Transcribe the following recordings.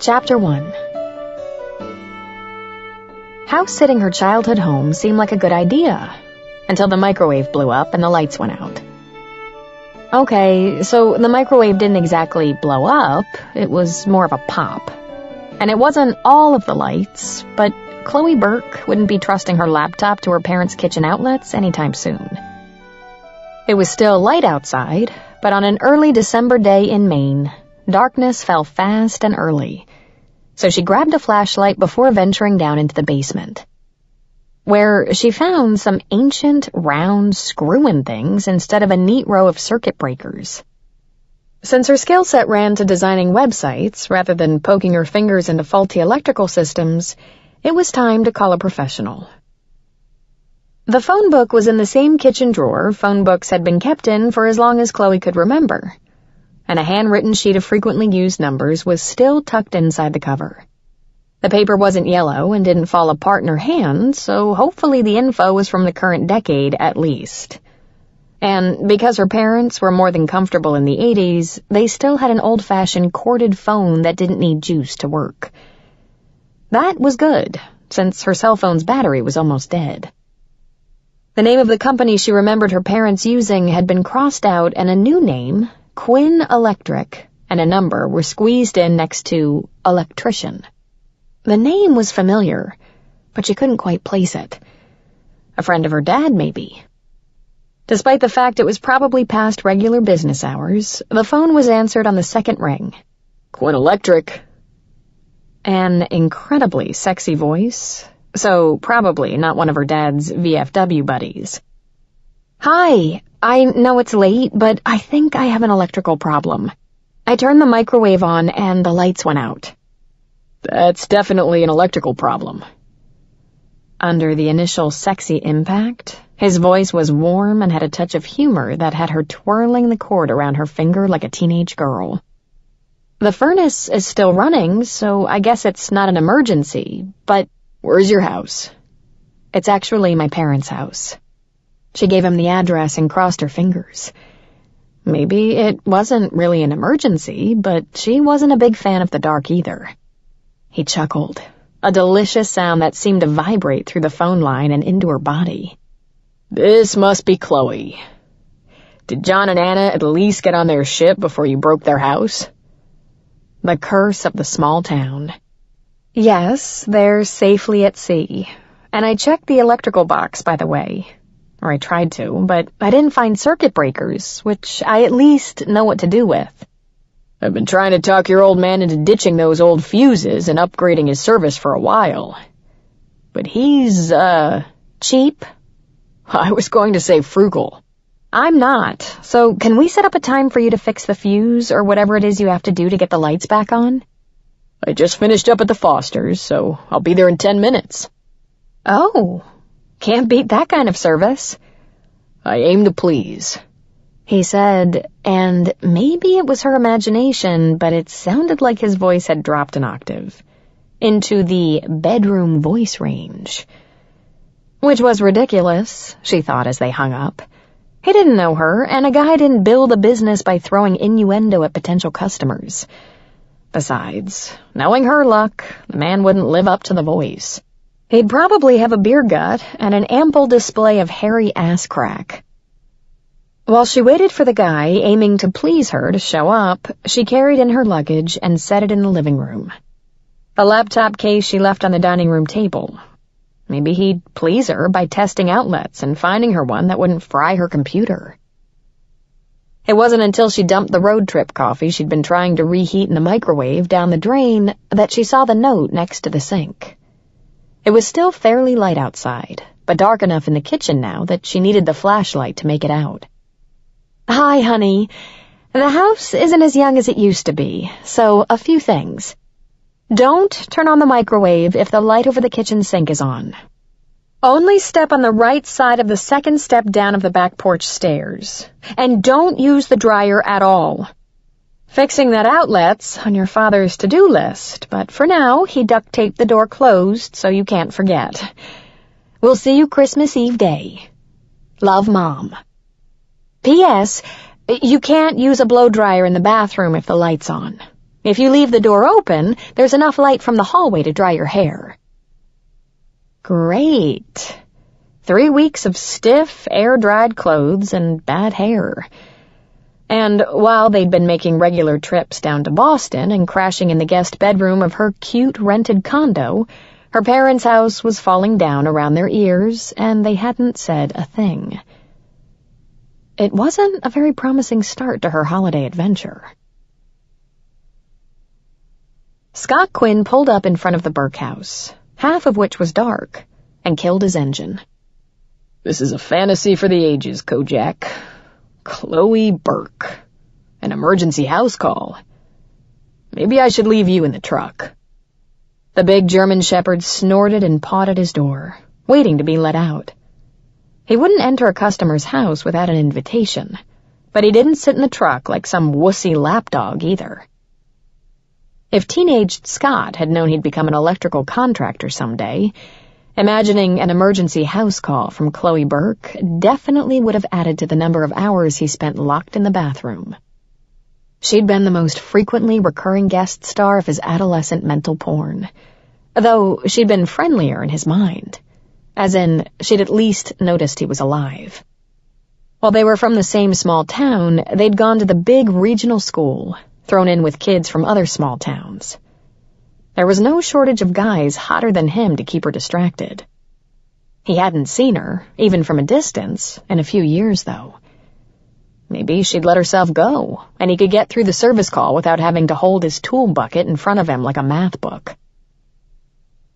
Chapter 1. House-sitting her childhood home seemed like a good idea, until the microwave blew up and the lights went out. Okay, so the microwave didn't exactly blow up, it was more of a pop. And it wasn't all of the lights, but Chloe Burke wouldn't be trusting her laptop to her parents' kitchen outlets anytime soon. It was still light outside, but on an early December day in Maine, darkness fell fast and early, so she grabbed a flashlight before venturing down into the basement, where she found some ancient, round, screw-in things instead of a neat row of circuit breakers. Since her skill set ran to designing websites rather than poking her fingers into faulty electrical systems, it was time to call a professional. The phone book was in the same kitchen drawer phone books had been kept in for as long as Chloe could remember, and a handwritten sheet of frequently used numbers was still tucked inside the cover. The paper wasn't yellow and didn't fall apart in her hand, so hopefully the info was from the current decade at least. And because her parents were more than comfortable in the 80s, they still had an old-fashioned corded phone that didn't need juice to work. That was good, since her cell phone's battery was almost dead. The name of the company she remembered her parents using had been crossed out, and a new name, Quinn Electric, and a number were squeezed in next to electrician. The name was familiar, but she couldn't quite place it. A friend of her dad, maybe. Despite the fact it was probably past regular business hours, the phone was answered on the second ring. Quinn Electric. An incredibly sexy voice, so probably not one of her dad's VFW buddies. Hi, I know it's late, but I think I have an electrical problem. I turned the microwave on and the lights went out. That's definitely an electrical problem. Under the initial sexy impact, his voice was warm and had a touch of humor that had her twirling the cord around her finger like a teenage girl. The furnace is still running, so I guess it's not an emergency, but where's your house? It's actually my parents' house. She gave him the address and crossed her fingers. Maybe it wasn't really an emergency, but she wasn't a big fan of the dark either. He chuckled, a delicious sound that seemed to vibrate through the phone line and into her body. This must be Chloe. Did John and Anna at least get on their ship before you broke their house? The curse of the small town. Yes, they're safely at sea. And I checked the electrical box, by the way. Or I tried to, but I didn't find circuit breakers, which I at least know what to do with. I've been trying to talk your old man into ditching those old fuses and upgrading his service for a while. But he's, cheap? I was going to say frugal. I'm not, so can we set up a time for you to fix the fuse or whatever it is you have to do to get the lights back on? I just finished up at the Fosters, so I'll be there in 10 minutes. Oh, can't beat that kind of service. I aim to please, he said, and maybe it was her imagination, but it sounded like his voice had dropped an octave, into the bedroom voice range. Which was ridiculous, she thought as they hung up. He didn't know her, and a guy didn't build a business by throwing innuendo at potential customers. Besides, knowing her luck, the man wouldn't live up to the voice. He'd probably have a beer gut and an ample display of hairy ass crack. While she waited for the guy, aiming to please her, to show up, she carried in her luggage and set it in the living room. The laptop case she left on the dining room table. Maybe he'd please her by testing outlets and finding her one that wouldn't fry her computer. It wasn't until she dumped the road trip coffee she'd been trying to reheat in the microwave down the drain that she saw the note next to the sink. It was still fairly light outside, but dark enough in the kitchen now that she needed the flashlight to make it out. Hi, honey. The house isn't as young as it used to be, so a few things. Don't turn on the microwave if the light over the kitchen sink is on. Only step on the right side of the second step down of the back porch stairs. And don't use the dryer at all. Fixing that outlet's on your father's to-do list, but for now he duct-taped the door closed so you can't forget. We'll see you Christmas Eve Day. Love, Mom. P.S. You can't use a blow dryer in the bathroom if the light's on. If you leave the door open, there's enough light from the hallway to dry your hair." Great. 3 weeks of stiff, air-dried clothes and bad hair. And while they'd been making regular trips down to Boston and crashing in the guest bedroom of her cute rented condo, her parents' house was falling down around their ears, and they hadn't said a thing. It wasn't a very promising start to her holiday adventure. Scott Quinn pulled up in front of the Burke house, half of which was dark, and killed his engine. "This is a fantasy for the ages, Kojak. Chloe Burke. An emergency house call. Maybe I should leave you in the truck." The big German shepherd snorted and pawed at his door, waiting to be let out. He wouldn't enter a customer's house without an invitation, but he didn't sit in the truck like some wussy lapdog either. If teenaged Scott had known he'd become an electrical contractor someday, imagining an emergency house call from Chloe Burke definitely would have added to the number of hours he spent locked in the bathroom. She'd been the most frequently recurring guest star of his adolescent mental porn, though she'd been friendlier in his mind, as in she'd at least noticed he was alive. While they were from the same small town, they'd gone to the big regional school, thrown in with kids from other small towns. There was no shortage of guys hotter than him to keep her distracted. He hadn't seen her, even from a distance, in a few years, though. Maybe she'd let herself go, and he could get through the service call without having to hold his tool bucket in front of him like a math book.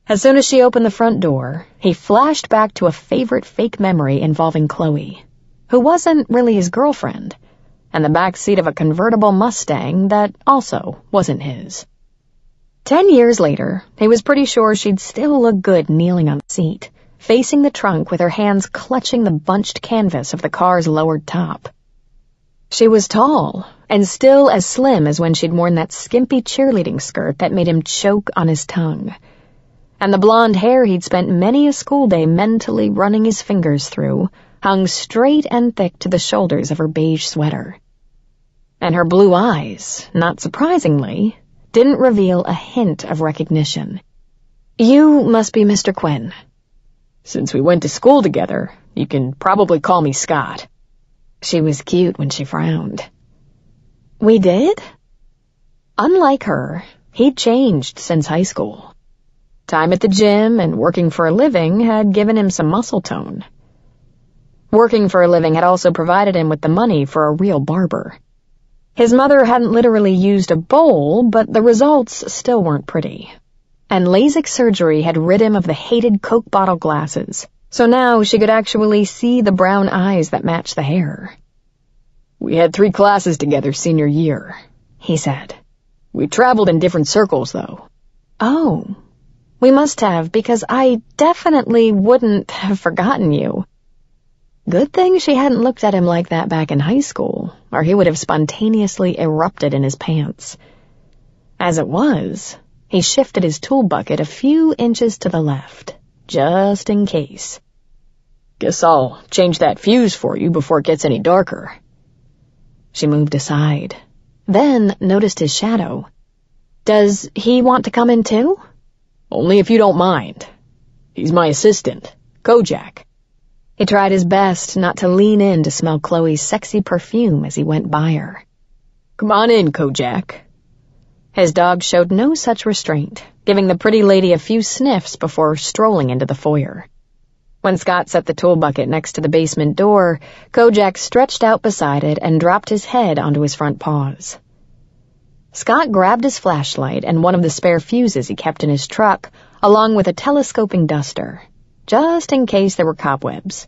As soon as she opened the front door, he flashed back to a favorite fake memory involving Chloe, who wasn't really his girlfriend, and the back seat of a convertible Mustang that also wasn't his. 10 years later, he was pretty sure she'd still look good kneeling on the seat, facing the trunk with her hands clutching the bunched canvas of the car's lowered top. She was tall, and still as slim as when she'd worn that skimpy cheerleading skirt that made him choke on his tongue. And the blonde hair he'd spent many a school day mentally running his fingers through hung straight and thick to the shoulders of her beige sweater. And her blue eyes, not surprisingly, didn't reveal a hint of recognition. "You must be Mr. Quinn." "Since we went to school together, you can probably call me Scott." She was cute when she frowned. "We did?" Unlike her, he'd changed since high school. Time at the gym and working for a living had given him some muscle tone. Working for a living had also provided him with the money for a real barber. His mother hadn't literally used a bowl, but the results still weren't pretty. And LASIK surgery had rid him of the hated Coke bottle glasses, so now she could actually see the brown eyes that matched the hair. "We had 3 classes together senior year," he said. "We traveled in different circles, though." "Oh, we must have, because I definitely wouldn't have forgotten you." Good thing she hadn't looked at him like that back in high school, or he would have spontaneously erupted in his pants. As it was, he shifted his tool bucket a few inches to the left, just in case. "Guess I'll change that fuse for you before it gets any darker." She moved aside, then noticed his shadow. "Does he want to come in too?" "Only if you don't mind. He's my assistant, Kojak." He tried his best not to lean in to smell Chloe's sexy perfume as he went by her. "Come on in, Kojak." His dog showed no such restraint, giving the pretty lady a few sniffs before strolling into the foyer. When Scott set the tool bucket next to the basement door, Kojak stretched out beside it and dropped his head onto his front paws. Scott grabbed his flashlight and one of the spare fuses he kept in his truck, along with a telescoping duster, just in case there were cobwebs.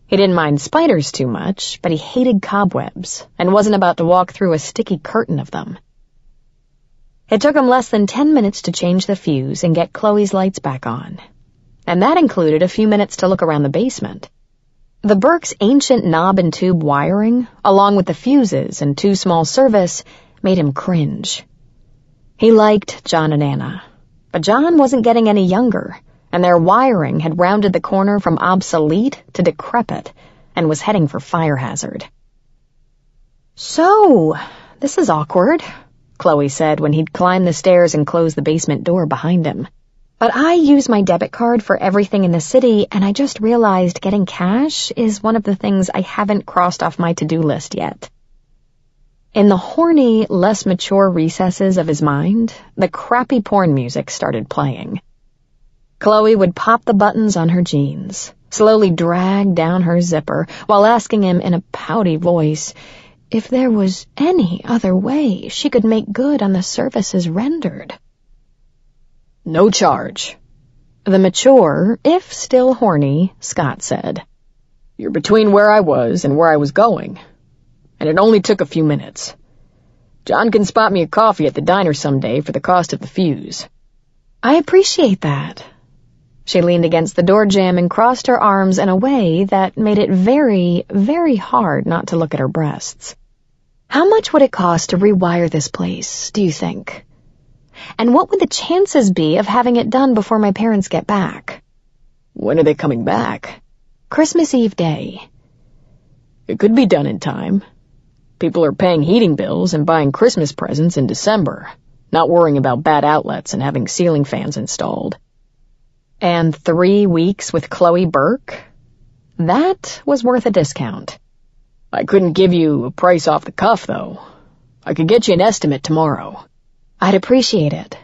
He didn't mind spiders too much, but he hated cobwebs and wasn't about to walk through a sticky curtain of them. It took him less than 10 minutes to change the fuse and get Chloe's lights back on, and that included a few minutes to look around the basement. The Burke's ancient knob and tube wiring, along with the fuses and 2 small service, made him cringe. He liked John and Anna, but John wasn't getting any younger, and their wiring had rounded the corner from obsolete to decrepit and was heading for fire hazard. "So, this is awkward." Chloe said when he'd climbed the stairs and closed the basement door behind him. "But I use my debit card for everything in the city, and I just realized getting cash is one of the things I haven't crossed off my to-do list yet." In the horny, less mature recesses of his mind, the crappy porn music started playing. Chloe would pop the buttons on her jeans, slowly drag down her zipper, while asking him in a pouty voice if there was any other way she could make good on the services rendered. "No charge," the mature, if still horny, Scott said. "You're between where I was and where I was going, and it only took a few minutes. John can spot me a coffee at the diner someday for the cost of the fuse." "I appreciate that." She leaned against the door jamb and crossed her arms in a way that made it very, very hard not to look at her breasts. "How much would it cost to rewire this place, do you think? And what would the chances be of having it done before my parents get back?" "When are they coming back?" "Christmas Eve day." "It could be done in time. People are paying heating bills and buying Christmas presents in December, not worrying about bad outlets and having ceiling fans installed." And 3 weeks with Chloe Burke? That was worth a discount. "I couldn't give you a price off the cuff, though. I could get you an estimate tomorrow." "I'd appreciate it.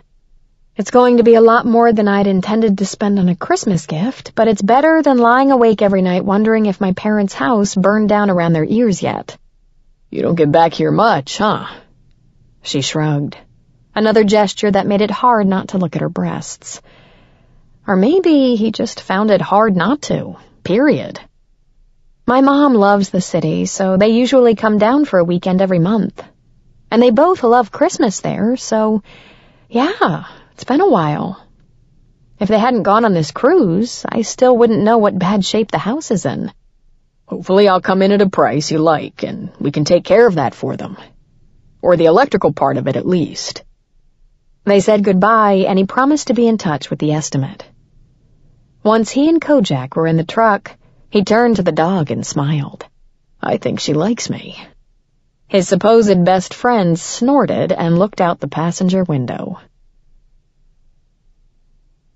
It's going to be a lot more than I'd intended to spend on a Christmas gift, but it's better than lying awake every night wondering if my parents' house burned down around their ears yet." "You don't get back here much, huh?" She shrugged, another gesture that made it hard not to look at her breasts. Or maybe he just found it hard not to, period. "My mom loves the city, so they usually come down for a weekend every month. And they both love Christmas there, so yeah, it's been a while. If they hadn't gone on this cruise, I still wouldn't know what bad shape the house is in." "Hopefully I'll come in at a price you like, and we can take care of that for them. Or the electrical part of it, at least." They said goodbye, and he promised to be in touch with the estimate. Once he and Kojak were in the truck, he turned to the dog and smiled. "I think she likes me." His supposed best friend snorted and looked out the passenger window.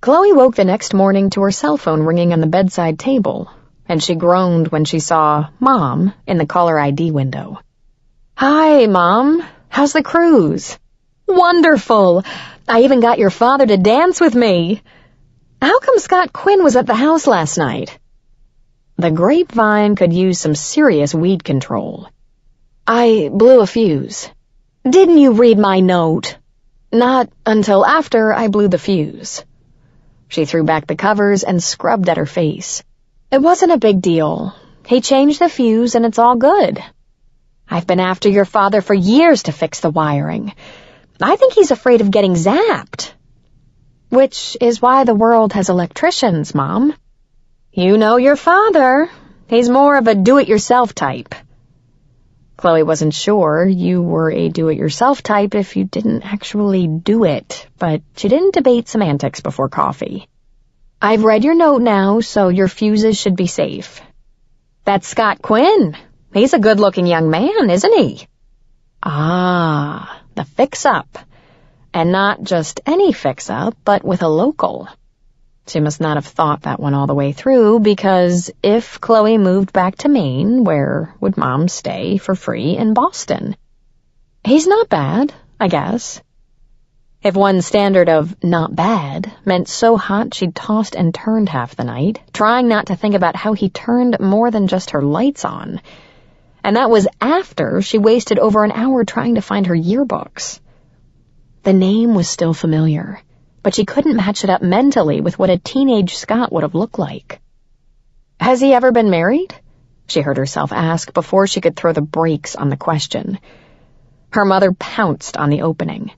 Chloe woke the next morning to her cell phone ringing on the bedside table, and she groaned when she saw Mom in the caller ID window. "Hi, Mom. How's the cruise?" "Wonderful. I even got your father to dance with me. How come Scott Quinn was at the house last night?" The grapevine could use some serious weed control. "I blew a fuse." "Didn't you read my note?" "Not until after I blew the fuse." She threw back the covers and scrubbed at her face. "It wasn't a big deal. He changed the fuse and it's all good. I've been after your father for years to fix the wiring. I think he's afraid of getting zapped." "Which is why the world has electricians, Mom. You know your father. He's more of a do-it-yourself type." Chloe wasn't sure you were a do-it-yourself type if you didn't actually do it, but she didn't debate semantics before coffee. "I've read your note now, so your fuses should be safe." "That's Scott Quinn. He's a good-looking young man, isn't he?" "Ah, the fix-up. And not just any fix-up, but with a local." She must not have thought that one all the way through, because if Chloe moved back to Maine, where would Mom stay for free in Boston? He's not bad, I guess. If one's standard of not bad meant so hot she'd tossed and turned half the night, trying not to think about how he turned more than just her lights on. And that was after she wasted over an hour trying to find her yearbooks. The name was still familiar, but she couldn't match it up mentally with what a teenage Scott would have looked like. "Has he ever been married?" she heard herself ask before she could throw the brakes on the question. Her mother pounced on the opening.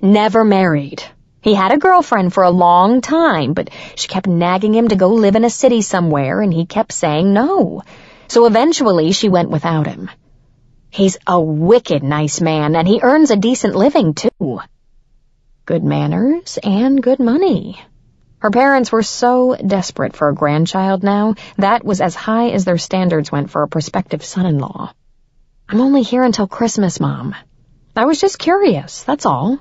"Never married. He had a girlfriend for a long time, but she kept nagging him to go live in a city somewhere, and he kept saying no. So eventually she went without him. He's a wicked nice man, and he earns a decent living, too. Good manners and good money." Her parents were so desperate for a grandchild now, that was as high as their standards went for a prospective son-in-law. "I'm only here until Christmas, Mom." I was just curious, that's all.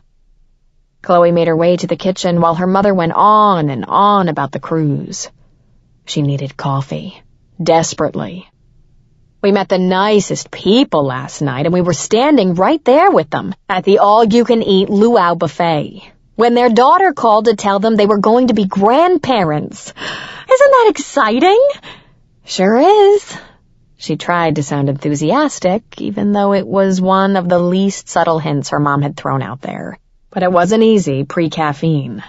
Chloe made her way to the kitchen while her mother went on and on about the cruise. She needed coffee. Desperately. We met the nicest people last night, and we were standing right there with them at the all-you-can-eat luau buffet when their daughter called to tell them they were going to be grandparents. Isn't that exciting? Sure is. She tried to sound enthusiastic, even though it was one of the least subtle hints her mom had thrown out there. But it wasn't easy pre-caffeine.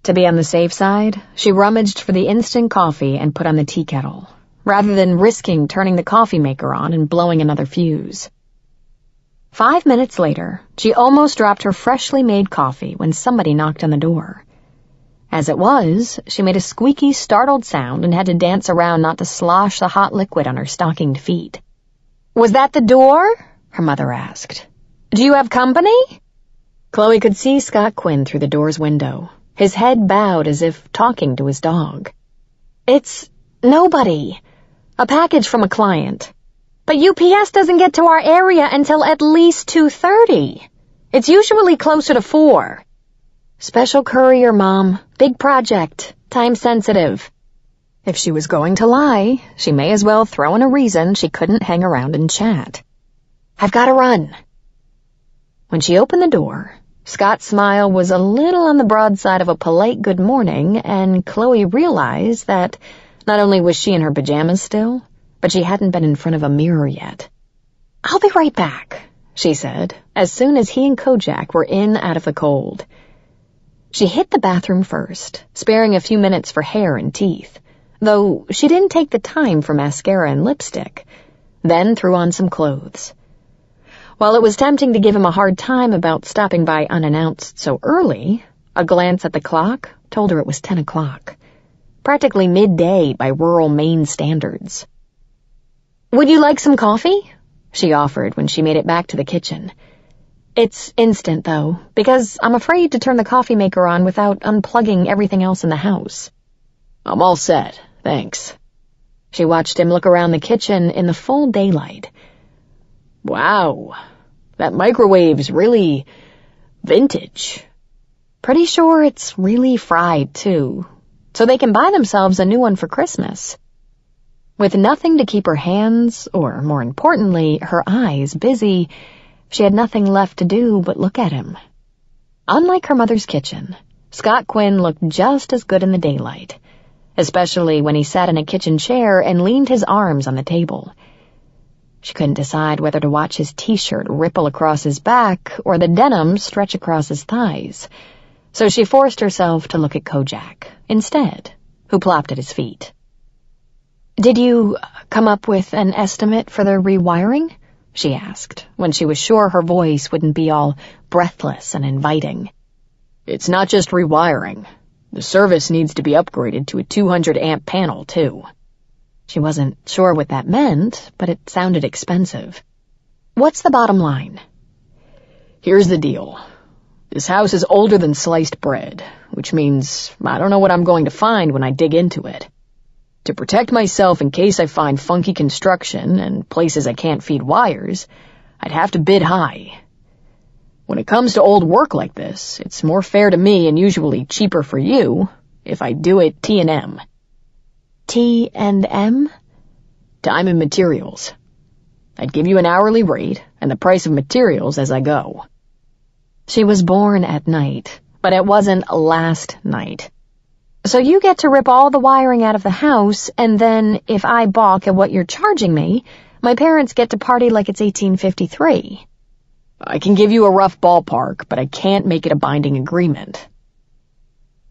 To be on the safe side, she rummaged for the instant coffee and put on the tea kettle, rather than risking turning the coffee maker on and blowing another fuse. 5 minutes later, she almost dropped her freshly made coffee when somebody knocked on the door. As it was, she made a squeaky, startled sound and had to dance around not to slosh the hot liquid on her stockinged feet. "Was that the door?" her mother asked. "Do you have company?" Chloe could see Scott Quinn through the door's window, his head bowed as if talking to his dog. "It's nobody. A package from a client. But UPS doesn't get to our area until at least 2:30. It's usually closer to 4. Special courier, Mom. Big project. Time sensitive." If she was going to lie, she may as well throw in a reason she couldn't hang around and chat. "I've got to run." When she opened the door, Scott's smile was a little on the broad side of a polite good morning, and Chloe realized that not only was she in her pajamas still, but she hadn't been in front of a mirror yet. "I'll be right back," she said, as soon as he and Kojak were in out of the cold. She hit the bathroom first, sparing a few minutes for hair and teeth, though she didn't take the time for mascara and lipstick, then threw on some clothes. While it was tempting to give him a hard time about stopping by unannounced so early, a glance at the clock told her it was 10 o'clock. Practically midday by rural Maine standards. "Would you like some coffee?" she offered when she made it back to the kitchen. "It's instant, though, because I'm afraid to turn the coffee maker on without unplugging everything else in the house." "I'm all set, thanks." She watched him look around the kitchen in the full daylight. "Wow, that microwave's really vintage." "Pretty sure it's really fried, too, so they can buy themselves a new one for Christmas." With nothing to keep her hands, or more importantly, her eyes busy, she had nothing left to do but look at him. Unlike her mother's kitchen, Scott Quinn looked just as good in the daylight, especially when he sat in a kitchen chair and leaned his arms on the table. She couldn't decide whether to watch his t-shirt ripple across his back or the denim stretch across his thighs, so she forced herself to look at Kojak instead, who plopped at his feet. "Did you come up with an estimate for the rewiring?" she asked, when she was sure her voice wouldn't be all breathless and inviting. "It's not just rewiring. The service needs to be upgraded to a 200-amp panel, too." She wasn't sure what that meant, but it sounded expensive. "What's the bottom line?" "Here's the deal. This house is older than sliced bread, which means I don't know what I'm going to find when I dig into it. To protect myself in case I find funky construction and places I can't feed wires, I'd have to bid high. When it comes to old work like this, it's more fair to me and usually cheaper for you if I do it T&M. T&M? Time and materials. I'd give you an hourly rate and the price of materials as I go." She was born at night, but it wasn't last night. "So you get to rip all the wiring out of the house, and then, if I balk at what you're charging me, my parents get to party like it's 1853. "I can give you a rough ballpark, but I can't make it a binding agreement."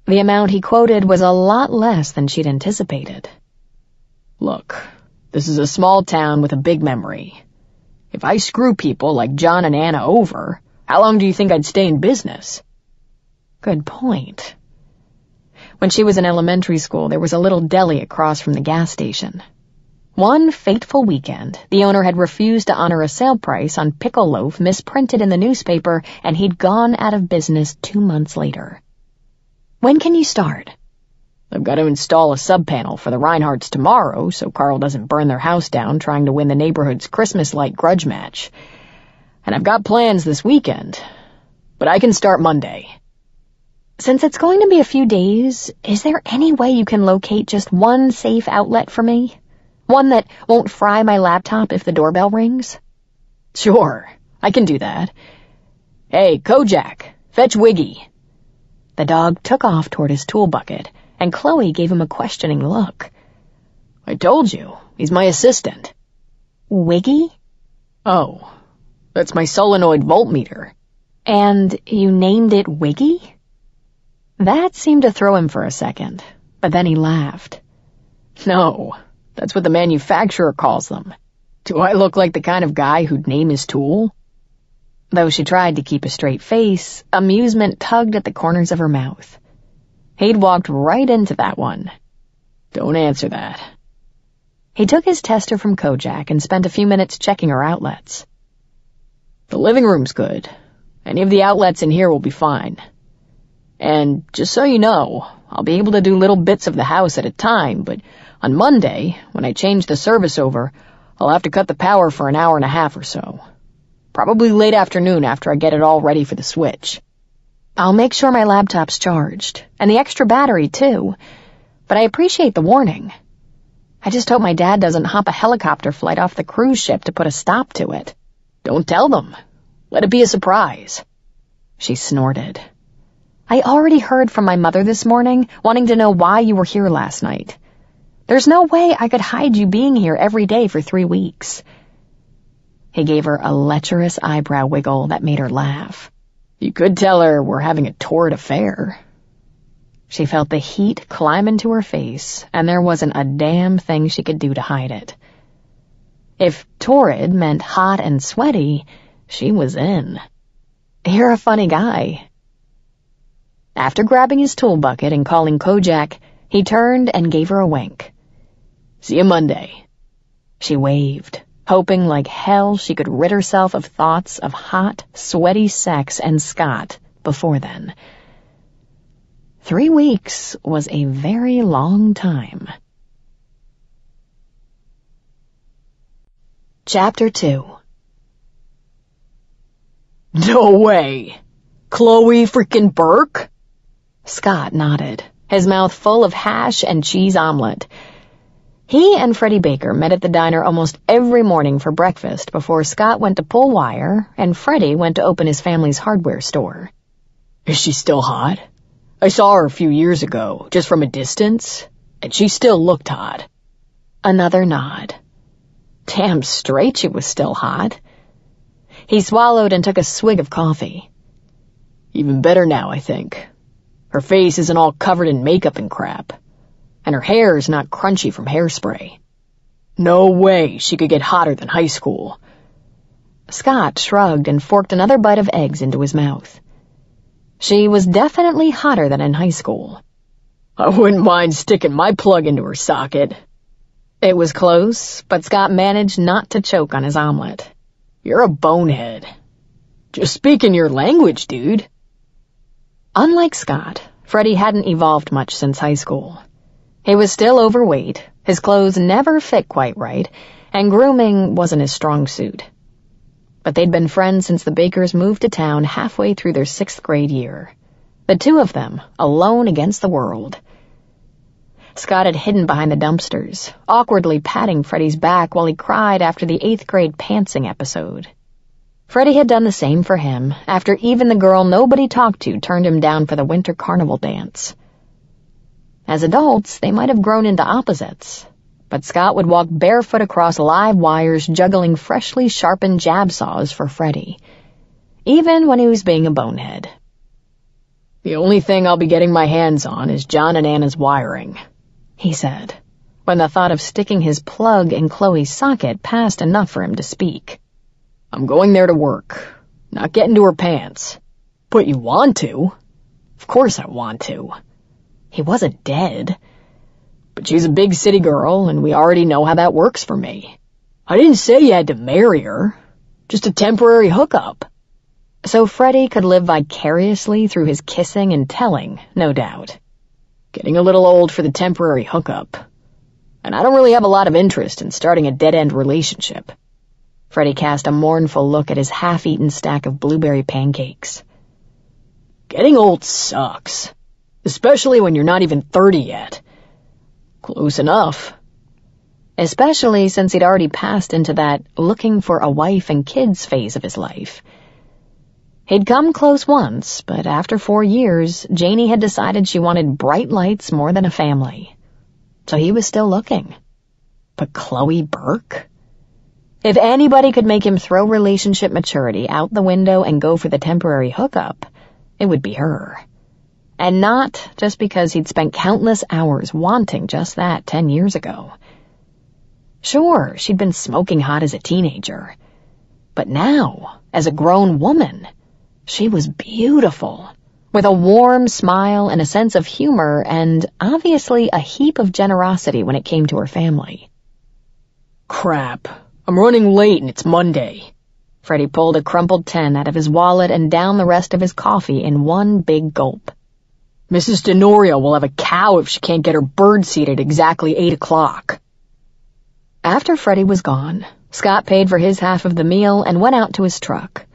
The amount he quoted was a lot less than she'd anticipated. "Look, this is a small town with a big memory. If I screw people like John and Anna over, how long do you think I'd stay in business?" Good point. When she was in elementary school, there was a little deli across from the gas station. One fateful weekend, the owner had refused to honor a sale price on pickle loaf misprinted in the newspaper, and he'd gone out of business 2 months later. "When can you start?" "I've got to install a sub-panel for the Reinhardts tomorrow so Carl doesn't burn their house down trying to win the neighborhood's Christmas light grudge match. and I've got plans this weekend, but I can start Monday. Since it's going to be a few days, is there any way you can locate just one safe outlet for me? One that won't fry my laptop if the doorbell rings? Sure, I can do that. Hey, Kojak, fetch Wiggy. The dog took off toward his tool bucket, and Chloe gave him a questioning look. I told you, he's my assistant. Wiggy? Oh, that's my solenoid voltmeter. And you named it Wiggy? That seemed to throw him for a second, but then he laughed. No, that's what the manufacturer calls them. Do I look like the kind of guy who'd name his tool? Though she tried to keep a straight face, amusement tugged at the corners of her mouth. He'd walked right into that one. Don't answer that. He took his tester from Kojak and spent a few minutes checking her outlets. The living room's good. Any of the outlets in here will be fine. And just so you know, I'll be able to do little bits of the house at a time, but on Monday, when I change the service over, I'll have to cut the power for an hour and a half or so. Probably late afternoon after I get it all ready for the switch. I'll make sure my laptop's charged, and the extra battery too, but I appreciate the warning. I just hope my dad doesn't hop a helicopter flight off the cruise ship to put a stop to it. Don't tell them. Let it be a surprise. She snorted. I already heard from my mother this morning, wanting to know why you were here last night. There's no way I could hide you being here every day for 3 weeks. He gave her a lecherous eyebrow wiggle that made her laugh. You could tell her we're having a torrid affair. She felt the heat climb into her face, and there wasn't a damn thing she could do to hide it. If torrid meant hot and sweaty, she was in. You're a funny guy. After grabbing his tool bucket and calling Kojak, he turned and gave her a wink. See you Monday. She waved, hoping like hell she could rid herself of thoughts of hot, sweaty sex and Scott before then. 3 weeks was a very long time. Chapter 2. No way! Chloe freaking Burke? Scott nodded, his mouth full of hash and cheese omelet. He and Freddie Baker met at the diner almost every morning for breakfast before Scott went to pull wire and Freddie went to open his family's hardware store. Is she still hot? I saw her a few years ago, just from a distance, and she still looked hot. Another nod. Damn straight she was still hot. He swallowed and took a swig of coffee. Even better now, I think. Her face isn't all covered in makeup and crap, and her hair is not crunchy from hairspray. No way she could get hotter than high school. Scott shrugged and forked another bite of eggs into his mouth. She was definitely hotter than in high school. I wouldn't mind sticking my plug into her socket. It was close, but Scott managed not to choke on his omelet. You're a bonehead. Just speaking your language, dude. Unlike Scott, Freddie hadn't evolved much since high school. He was still overweight, his clothes never fit quite right, and grooming wasn't his strong suit. But they'd been friends since the Bakers moved to town halfway through their 6th grade year. The two of them, alone against the world. Scott had hidden behind the dumpsters, awkwardly patting Freddie's back while he cried after the 8th grade pantsing episode. Freddie had done the same for him after even the girl nobody talked to turned him down for the winter carnival dance. As adults, they might have grown into opposites, but Scott would walk barefoot across live wires juggling freshly sharpened jab saws for Freddie, even when he was being a bonehead. The only thing I'll be getting my hands on is John and Anna's wiring, he said, when the thought of sticking his plug in Chloe's socket passed enough for him to speak. I'm going there to work, not get into her pants. But you want to? Of course I want to. He wasn't dead. But she's a big city girl, and we already know how that works for me. I didn't say you had to marry her. Just a temporary hookup. So Freddie could live vicariously through his kissing and telling, no doubt. Getting a little old for the temporary hookup. And I don't really have a lot of interest in starting a dead-end relationship. Freddie cast a mournful look at his half-eaten stack of blueberry pancakes. Getting old sucks, especially when you're not even 30 yet. Close enough. Especially since he'd already passed into that looking for a wife and kids phase of his life. He'd come close once, but after 4 years, Janie had decided she wanted bright lights more than a family. So he was still looking. But Chloe Burke? If anybody could make him throw relationship maturity out the window and go for the temporary hookup, it would be her. And not just because he'd spent countless hours wanting just that 10 years ago. Sure, she'd been smoking hot as a teenager. But now, as a grown woman, she was beautiful, with a warm smile and a sense of humor and, obviously, a heap of generosity when it came to her family. Crap, I'm running late and it's Monday. Freddie pulled a crumpled 10 out of his wallet and downed the rest of his coffee in one big gulp. Mrs. Denorio will have a cow if she can't get her bird seat at exactly 8 o'clock. After Freddie was gone, Scott paid for his half of the meal and went out to his truck.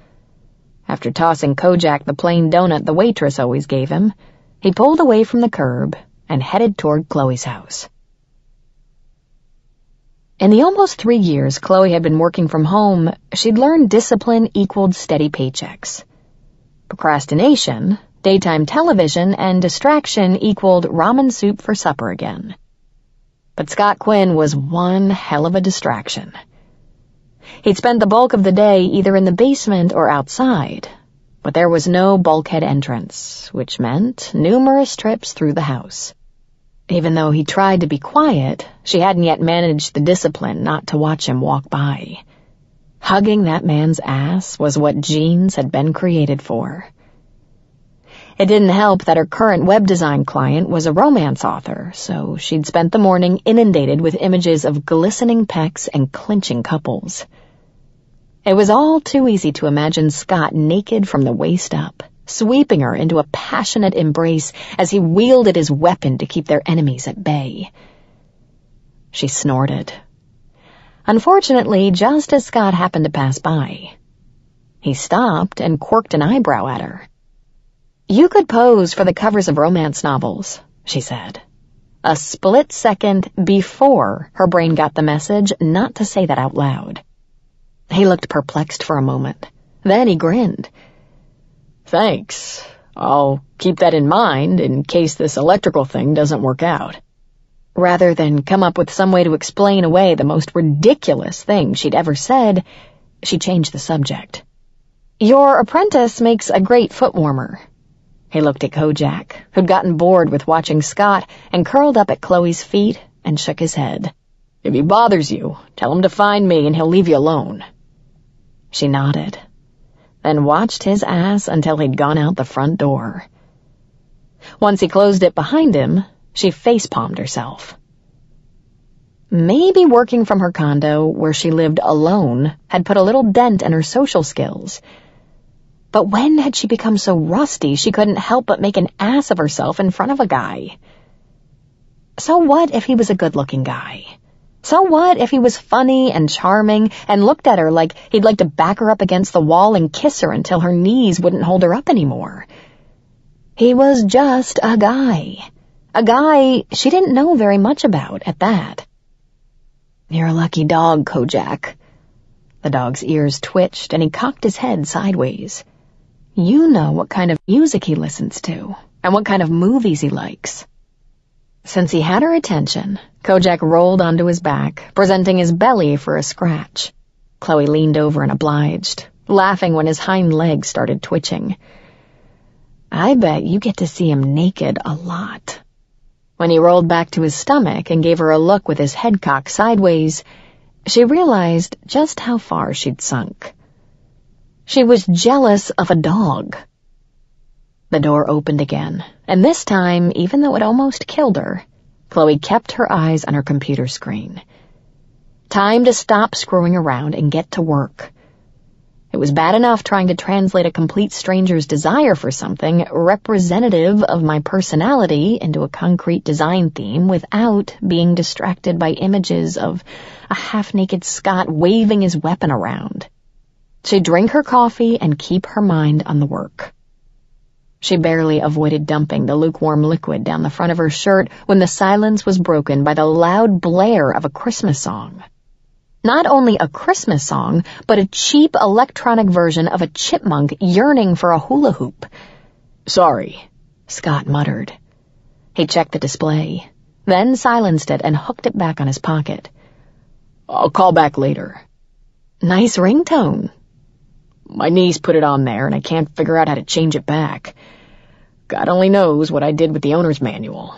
After tossing Kojak the plain donut the waitress always gave him, he pulled away from the curb and headed toward Chloe's house. In the almost 3 years Chloe had been working from home, she'd learned discipline equaled steady paychecks. Procrastination, daytime television, and distraction equaled ramen soup for supper again. But Scott Quinn was one hell of a distraction. He'd spent the bulk of the day either in the basement or outside, but there was no bulkhead entrance, which meant numerous trips through the house. Even though he tried to be quiet, she hadn't yet managed the discipline not to watch him walk by. Hugging that man's ass was what jeans had been created for. It didn't help that her current web design client was a romance author, so she'd spent the morning inundated with images of glistening pecs and clinching couples. It was all too easy to imagine Scott naked from the waist up, sweeping her into a passionate embrace as he wielded his weapon to keep their enemies at bay. She snorted. Unfortunately, just as Scott happened to pass by, he stopped and quirked an eyebrow at her. "You could pose for the covers of romance novels," she said. A split second before her brain got the message not to say that out loud. He looked perplexed for a moment. Then he grinned. Thanks. I'll keep that in mind in case this electrical thing doesn't work out. Rather than come up with some way to explain away the most ridiculous thing she'd ever said, she changed the subject. "Your apprentice makes a great foot warmer." He looked at Kojak, who'd gotten bored with watching Scott and curled up at Chloe's feet and shook his head. "If he bothers you, tell him to find me and he'll leave you alone." She nodded, then watched his ass until he'd gone out the front door. Once he closed it behind him, she face-palmed herself. Maybe working from her condo, where she lived alone, had put a little dent in her social skills. But when had she become so rusty she couldn't help but make an ass of herself in front of a guy? So what if he was a good-looking guy? So what if he was funny and charming and looked at her like he'd like to back her up against the wall and kiss her until her knees wouldn't hold her up anymore? He was just a guy. A guy she didn't know very much about at that. "You're a lucky dog, Kojak." The dog's ears twitched and he cocked his head sideways. "You know what kind of music he listens to and what kind of movies he likes." Since he had her attention, Kojak rolled onto his back, presenting his belly for a scratch. Chloe leaned over and obliged, laughing when his hind legs started twitching. "I bet you get to see him naked a lot." When he rolled back to his stomach and gave her a look with his head cocked sideways, she realized just how far she'd sunk. She was jealous of a dog. The door opened again, and this time, even though it almost killed her, Chloe kept her eyes on her computer screen. Time to stop screwing around and get to work. It was bad enough trying to translate a complete stranger's desire for something representative of my personality into a concrete design theme without being distracted by images of a half-naked Scot waving his weapon around. She'd drink her coffee and keep her mind on the work. She barely avoided dumping the lukewarm liquid down the front of her shirt when the silence was broken by the loud blare of a Christmas song. Not only a Christmas song, but a cheap electronic version of a chipmunk yearning for a hula hoop. "Sorry," Scott muttered. He checked the display, then silenced it and hooked it back on his pocket. "I'll call back later." Nice ringtone. "My niece put it on there, and I can't figure out how to change it back. God only knows what I did with the owner's manual."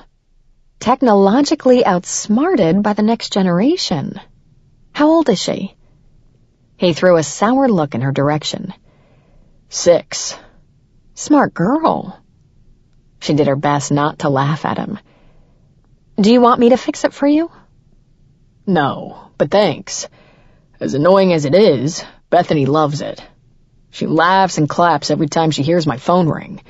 Technologically outsmarted by the next generation. How old is she? He threw a sour look in her direction. 6. Smart girl. She did her best not to laugh at him. Do you want me to fix it for you? "No, but thanks. As annoying as it is, Bethany loves it. She laughs and claps every time she hears my phone ring.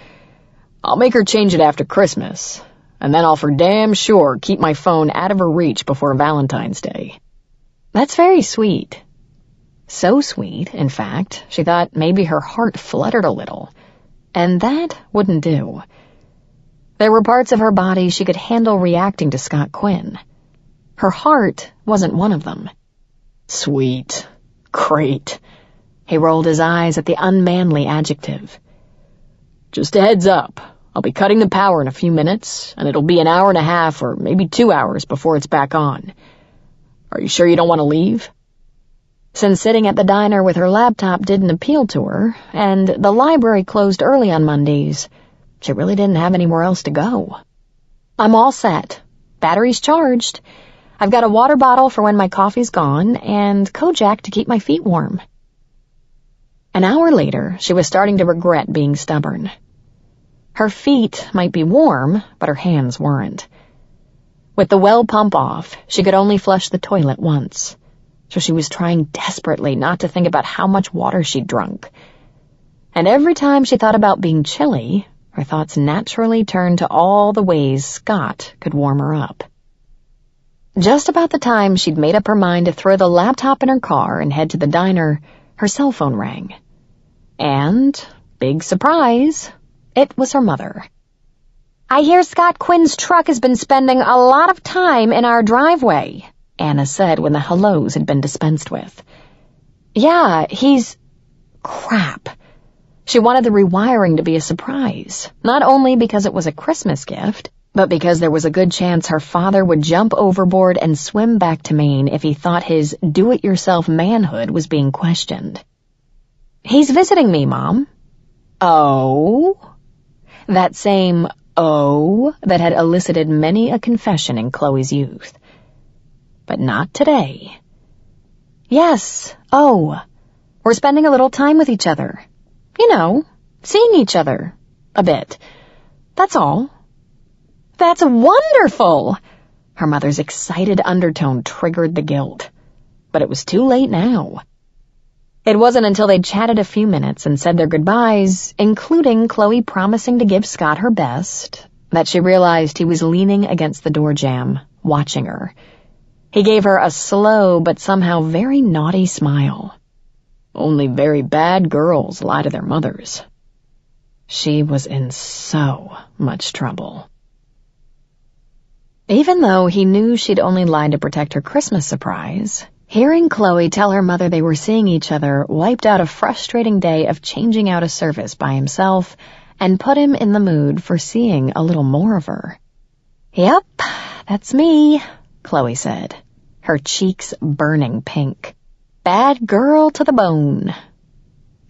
I'll make her change it after Christmas, and then I'll for damn sure keep my phone out of her reach before Valentine's Day." That's very sweet. So sweet, in fact, she thought maybe her heart fluttered a little. And that wouldn't do. There were parts of her body she could handle reacting to Scott Quinn. Her heart wasn't one of them. "Sweet. Great." He rolled his eyes at the unmanly adjective. "Just a heads up. I'll be cutting the power in a few minutes, and it'll be an hour and a half or maybe 2 hours before it's back on. Are you sure you don't want to leave?" Since sitting at the diner with her laptop didn't appeal to her, and the library closed early on Mondays, she really didn't have anywhere else to go. I'm all set. Battery's charged. I've got a water bottle for when my coffee's gone, and Kojak to keep my feet warm. An hour later, she was starting to regret being stubborn. Her feet might be warm, but her hands weren't. With the well pump off, she could only flush the toilet once, so she was trying desperately not to think about how much water she'd drunk. And every time she thought about being chilly, her thoughts naturally turned to all the ways Scott could warm her up. Just about the time she'd made up her mind to throw the laptop in her car and head to the diner, her cell phone rang. And, big surprise, it was her mother. I hear Scott Quinn's truck has been spending a lot of time in our driveway, Anna said when the hellos had been dispensed with. Yeah, he's... Crap. She wanted the rewiring to be a surprise, not only because it was a Christmas gift, but because there was a good chance her father would jump overboard and swim back to Maine if he thought his do-it-yourself manhood was being questioned. He's visiting me, Mom. Oh? That same oh that had elicited many a confession in Chloe's youth. But not today. Yes, oh. We're spending a little time with each other. You know, seeing each other. A bit. That's all. That's wonderful! Her mother's excited undertone triggered the guilt. But it was too late now. It wasn't until they'd chatted a few minutes and said their goodbyes, including Chloe promising to give Scott her best, that she realized he was leaning against the door jamb, watching her. He gave her a slow but somehow very naughty smile. Only very bad girls lie to their mothers. She was in so much trouble. Even though he knew she'd only lied to protect her Christmas surprise, hearing Chloe tell her mother they were seeing each other wiped out a frustrating day of changing out a service by himself and put him in the mood for seeing a little more of her. Yep, that's me, Chloe said, her cheeks burning pink. Bad girl to the bone.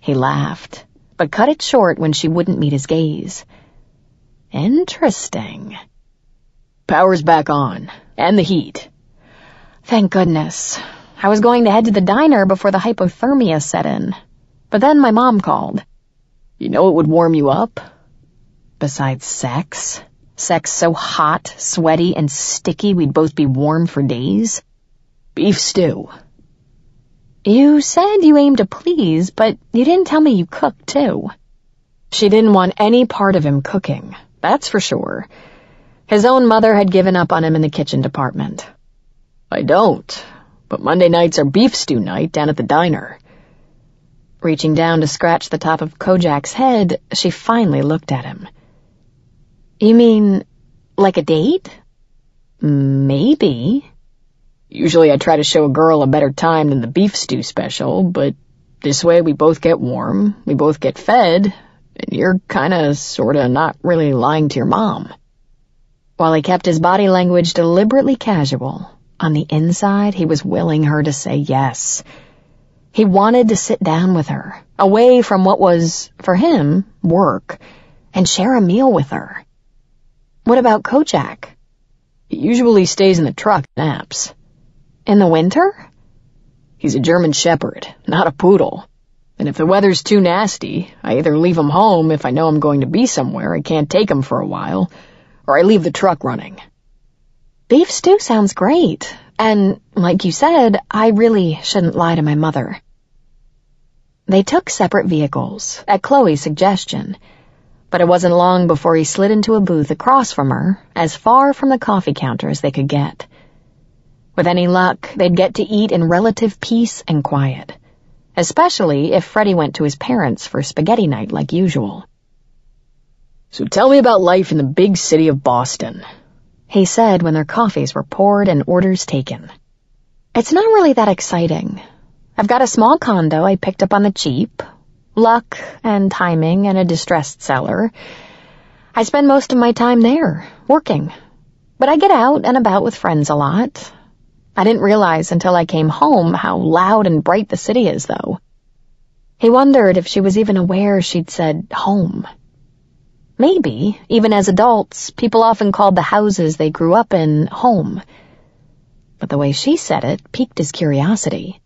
He laughed, but cut it short when she wouldn't meet his gaze. Interesting. Power's back on, and the heat. Thank goodness. I was going to head to the diner before the hypothermia set in, but then my mom called. You know what would warm you up? Besides sex? Sex so hot, sweaty, and sticky we'd both be warm for days? Beef stew. You said you aimed to please, but you didn't tell me you cooked, too. She didn't want any part of him cooking, that's for sure. His own mother had given up on him in the kitchen department. I don't, but Monday nights are beef stew night down at the diner. Reaching down to scratch the top of Kojak's head, she finally looked at him. You mean, like a date? Maybe. Usually I try to show a girl a better time than the beef stew special, but this way we both get warm, we both get fed, and you're kinda, sorta not really lying to your mom. While he kept his body language deliberately casual, on the inside he was willing her to say yes. He wanted to sit down with her, away from what was, for him, work, and share a meal with her. What about Kojak? He usually stays in the truck and naps. In the winter? He's a German Shepherd, not a poodle. And if the weather's too nasty, I either leave him home if I know I'm going to be somewhere I can't take him for a while, or I leave the truck running. Beef stew sounds great, and, like you said, I really shouldn't lie to my mother. They took separate vehicles, at Chloe's suggestion, but it wasn't long before he slid into a booth across from her, as far from the coffee counter as they could get. With any luck, they'd get to eat in relative peace and quiet, especially if Freddie went to his parents' for spaghetti night like usual. So tell me about life in the big city of Boston, he said when their coffees were poured and orders taken. It's not really that exciting. I've got a small condo I picked up on the cheap, luck and timing and a distressed seller. I spend most of my time there, working. But I get out and about with friends a lot. I didn't realize until I came home how loud and bright the city is, though. He wondered if she was even aware she'd said home. Maybe, even as adults, people often called the houses they grew up in home. But the way she said it piqued his curiosity.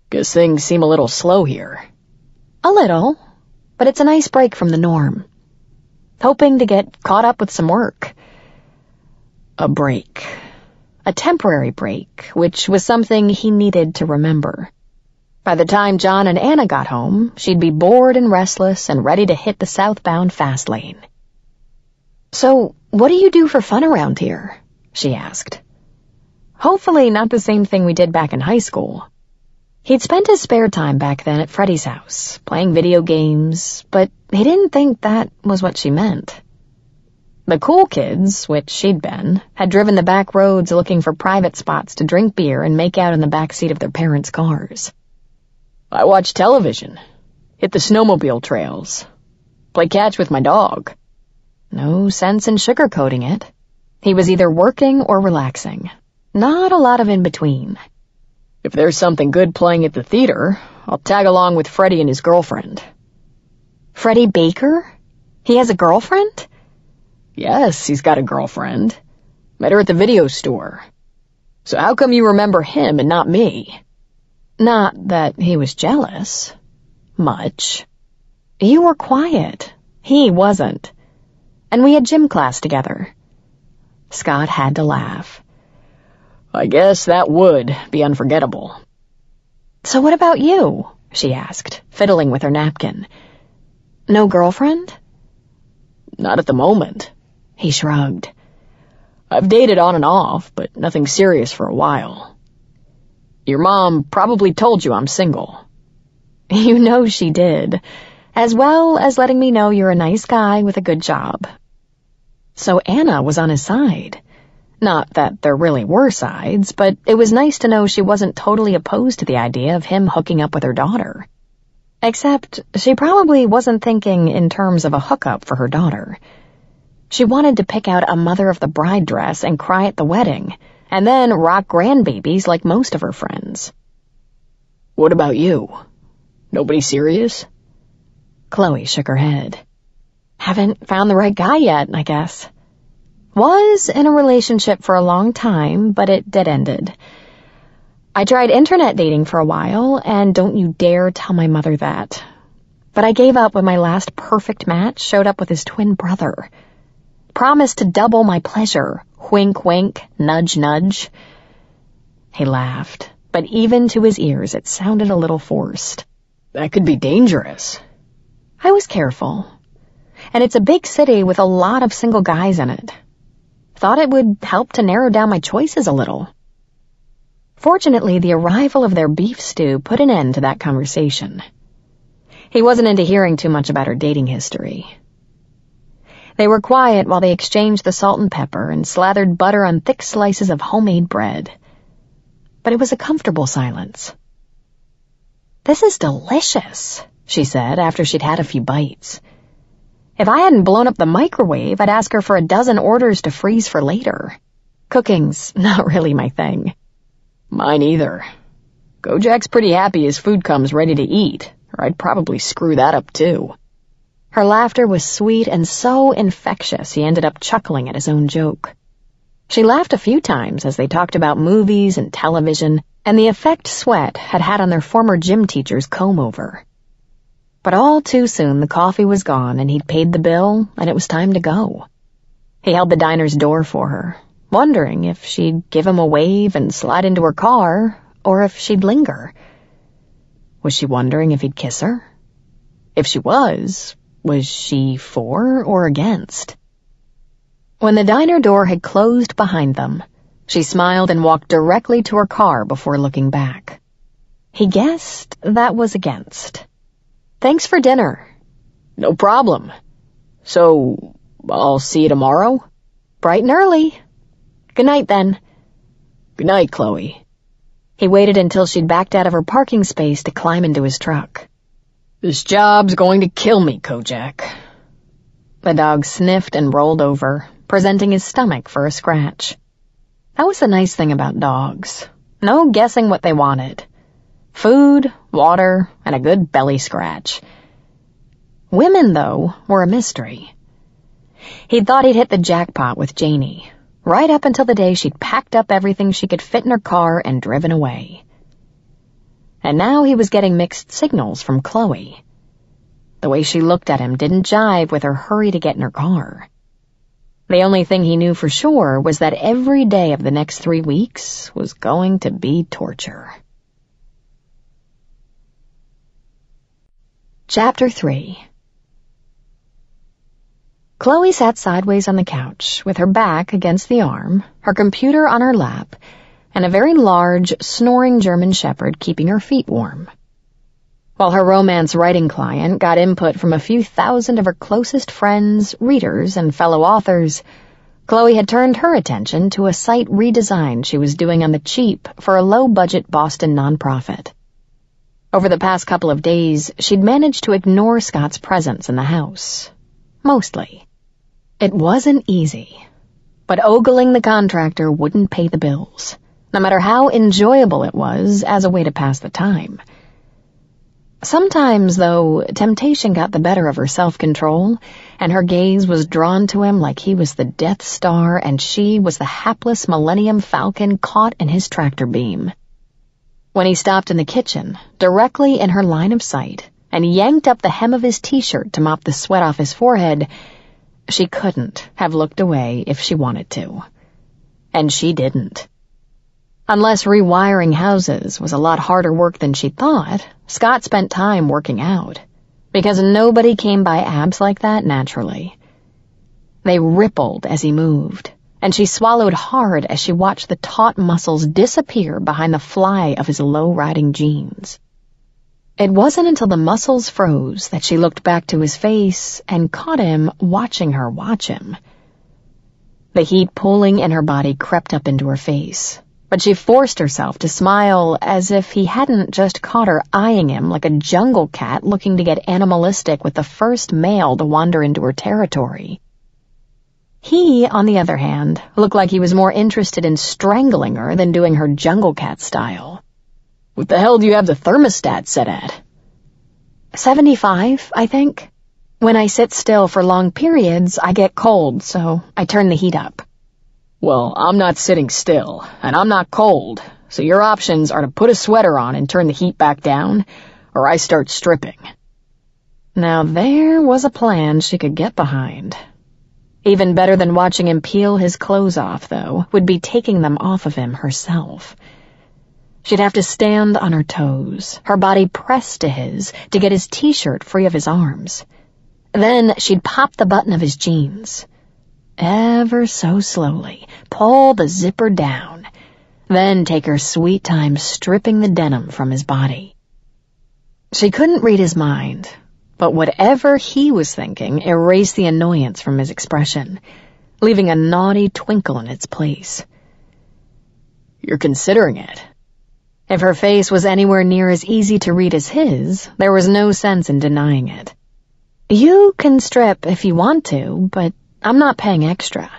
Guess things seem a little slow here. A little, but it's a nice break from the norm. Hoping to get caught up with some work. A break. A temporary break, which was something he needed to remember. By the time John and Anna got home, she'd be bored and restless and ready to hit the southbound fast lane. So, what do you do for fun around here? She asked. Hopefully not the same thing we did back in high school. He'd spent his spare time back then at Freddie's house, playing video games, but he didn't think that was what she meant. The cool kids, which she'd been, had driven the back roads looking for private spots to drink beer and make out in the back seat of their parents' cars. I watch television, hit the snowmobile trails, play catch with my dog. No sense in sugarcoating it. He was either working or relaxing. Not a lot of in between. If there's something good playing at the theater, I'll tag along with Freddie and his girlfriend. Freddie Baker? He has a girlfriend? Yes, he's got a girlfriend. Met her at the video store. So how come you remember him and not me? Not that he was jealous. Much. You were quiet. He wasn't. And we had gym class together. Scott had to laugh. I guess that would be unforgettable. So what about you? She asked, fiddling with her napkin. No girlfriend? Not at the moment. He shrugged. I've dated on and off, but nothing serious for a while. Your mom probably told you I'm single. You know she did, as well as letting me know you're a nice guy with a good job. So Anna was on his side. Not that there really were sides, but it was nice to know she wasn't totally opposed to the idea of him hooking up with her daughter. Except she probably wasn't thinking in terms of a hookup for her daughter. She wanted to pick out a mother-of-the-bride dress and cry at the wedding, and then rock grandbabies like most of her friends. What about you? Nobody serious? Chloe shook her head. Haven't found the right guy yet, I guess. Was in a relationship for a long time, but it dead-ended. I tried internet dating for a while, and don't you dare tell my mother that. But I gave up when my last perfect match showed up with his twin brother. Promised to double my pleasure. Wink, wink, nudge, nudge. He laughed, but even to his ears it sounded a little forced. That could be dangerous. I was careful. And it's a big city with a lot of single guys in it. Thought it would help to narrow down my choices a little. Fortunately, the arrival of their beef stew put an end to that conversation. He wasn't into hearing too much about her dating history. They were quiet while they exchanged the salt and pepper and slathered butter on thick slices of homemade bread. But it was a comfortable silence. "This is delicious," she said after she'd had a few bites. If I hadn't blown up the microwave, I'd ask her for a dozen orders to freeze for later. Cooking's not really my thing. Mine either. Kojak's pretty happy his food comes ready to eat, or I'd probably screw that up too. Her laughter was sweet and so infectious he ended up chuckling at his own joke. She laughed a few times as they talked about movies and television and the effect Sweat had had on their former gym teacher's comb-over. But all too soon the coffee was gone and he'd paid the bill and it was time to go. He held the diner's door for her, wondering if she'd give him a wave and slide into her car, or if she'd linger. Was she wondering if he'd kiss her? If she was she for or against? When the diner door had closed behind them, she smiled and walked directly to her car before looking back. He guessed that was against. "Thanks for dinner." "No problem. So, I'll see you tomorrow?" "Bright and early." "Good night, then." "Good night, Chloe." He waited until she'd backed out of her parking space to climb into his truck. "This job's going to kill me, Kojak." The dog sniffed and rolled over, presenting his stomach for a scratch. That was the nice thing about dogs. No guessing what they wanted. Food, water, and a good belly scratch. Women, though, were a mystery. He'd thought he'd hit the jackpot with Janie, right up until the day she'd packed up everything she could fit in her car and driven away. And now he was getting mixed signals from Chloe. The way she looked at him didn't jive with her hurry to get in her car. The only thing he knew for sure was that every day of the next 3 weeks was going to be torture. Chapter 3. Chloe sat sideways on the couch, with her back against the arm, her computer on her lap, and a very large, snoring German shepherd keeping her feet warm. While her romance writing client got input from a few thousand of her closest friends, readers, and fellow authors, Chloe had turned her attention to a site redesign she was doing on the cheap for a low-budget Boston nonprofit. Over the past couple of days, she'd managed to ignore Scott's presence in the house. Mostly. It wasn't easy. But ogling the contractor wouldn't pay the bills, no matter how enjoyable it was as a way to pass the time. Sometimes, though, temptation got the better of her self-control, and her gaze was drawn to him like he was the Death Star and she was the hapless Millennium Falcon caught in his tractor beam. When he stopped in the kitchen, directly in her line of sight, and yanked up the hem of his t-shirt to mop the sweat off his forehead, she couldn't have looked away if she wanted to. And she didn't. Unless rewiring houses was a lot harder work than she thought, Scott spent time working out, because nobody came by abs like that naturally. They rippled as he moved, and she swallowed hard as she watched the taut muscles disappear behind the fly of his low-riding jeans. It wasn't until the muscles froze that she looked back to his face and caught him watching her watch him. The heat pooling in her body crept up into her face, but she forced herself to smile as if he hadn't just caught her eyeing him like a jungle cat looking to get animalistic with the first male to wander into her territory. He, on the other hand, looked like he was more interested in strangling her than doing her jungle cat style. "What the hell do you have the thermostat set at?" 75, I think. When I sit still for long periods, I get cold, so I turn the heat up. "Well, I'm not sitting still, and I'm not cold, so your options are to put a sweater on and turn the heat back down, or I start stripping." Now there was a plan she could get behind. Even better than watching him peel his clothes off, though, would be taking them off of him herself. She'd have to stand on her toes, her body pressed to his, to get his t-shirt free of his arms. Then she'd pop the button of his jeans. Ever so slowly, pull the zipper down, then take her sweet time stripping the denim from his body. She couldn't read his mind, but whatever he was thinking erased the annoyance from his expression, leaving a naughty twinkle in its place. You're considering it. If her face was anywhere near as easy to read as his, there was no sense in denying it. You can strip if you want to, but I'm not paying extra.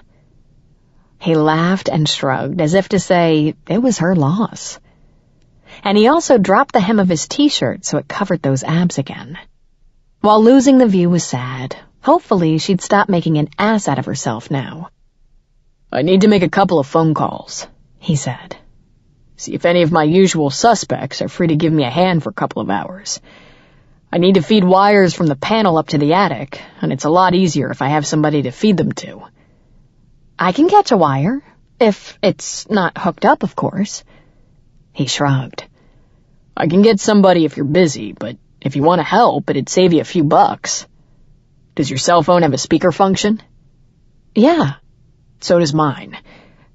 He laughed and shrugged as if to say it was her loss. And he also dropped the hem of his t-shirt so it covered those abs again. While losing the view was sad, hopefully she'd stop making an ass out of herself now. I need to make a couple of phone calls, he said. See if any of my usual suspects are free to give me a hand for a couple of hours. I need to feed wires from the panel up to the attic, and it's a lot easier if I have somebody to feed them to. I can catch a wire, if it's not hooked up, of course. He shrugged. I can get somebody if you're busy, but if you want to help, it'd save you a few bucks. Does your cell phone have a speaker function? Yeah. So does mine.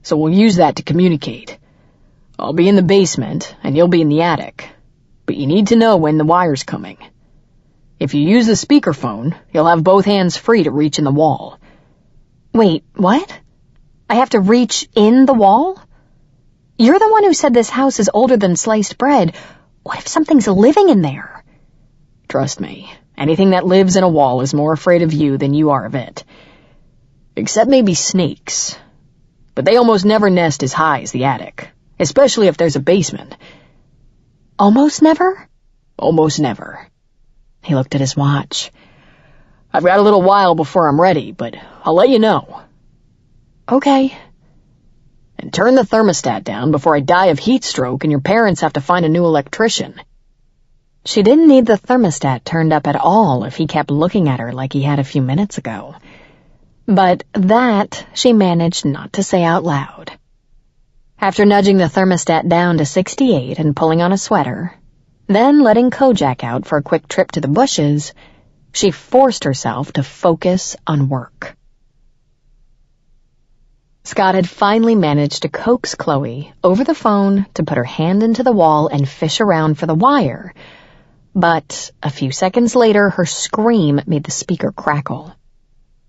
So we'll use that to communicate. I'll be in the basement, and you'll be in the attic. But you need to know when the wire's coming. If you use the speakerphone, you'll have both hands free to reach in the wall. Wait, what? I have to reach in the wall? You're the one who said this house is older than sliced bread. What if something's living in there? Trust me, anything that lives in a wall is more afraid of you than you are of it. Except maybe snakes. But they almost never nest as high as the attic, especially if there's a basement. Almost never? Almost never. He looked at his watch. I've got a little while before I'm ready, but I'll let you know. Okay. And turn the thermostat down before I die of heat stroke and your parents have to find a new electrician. She didn't need the thermostat turned up at all if he kept looking at her like he had a few minutes ago. But that she managed not to say out loud. After nudging the thermostat down to 68 and pulling on a sweater, then letting Kojak out for a quick trip to the bushes, she forced herself to focus on work. Scott had finally managed to coax Chloe over the phone to put her hand into the wall and fish around for the wire, but a few seconds later her scream made the speaker crackle.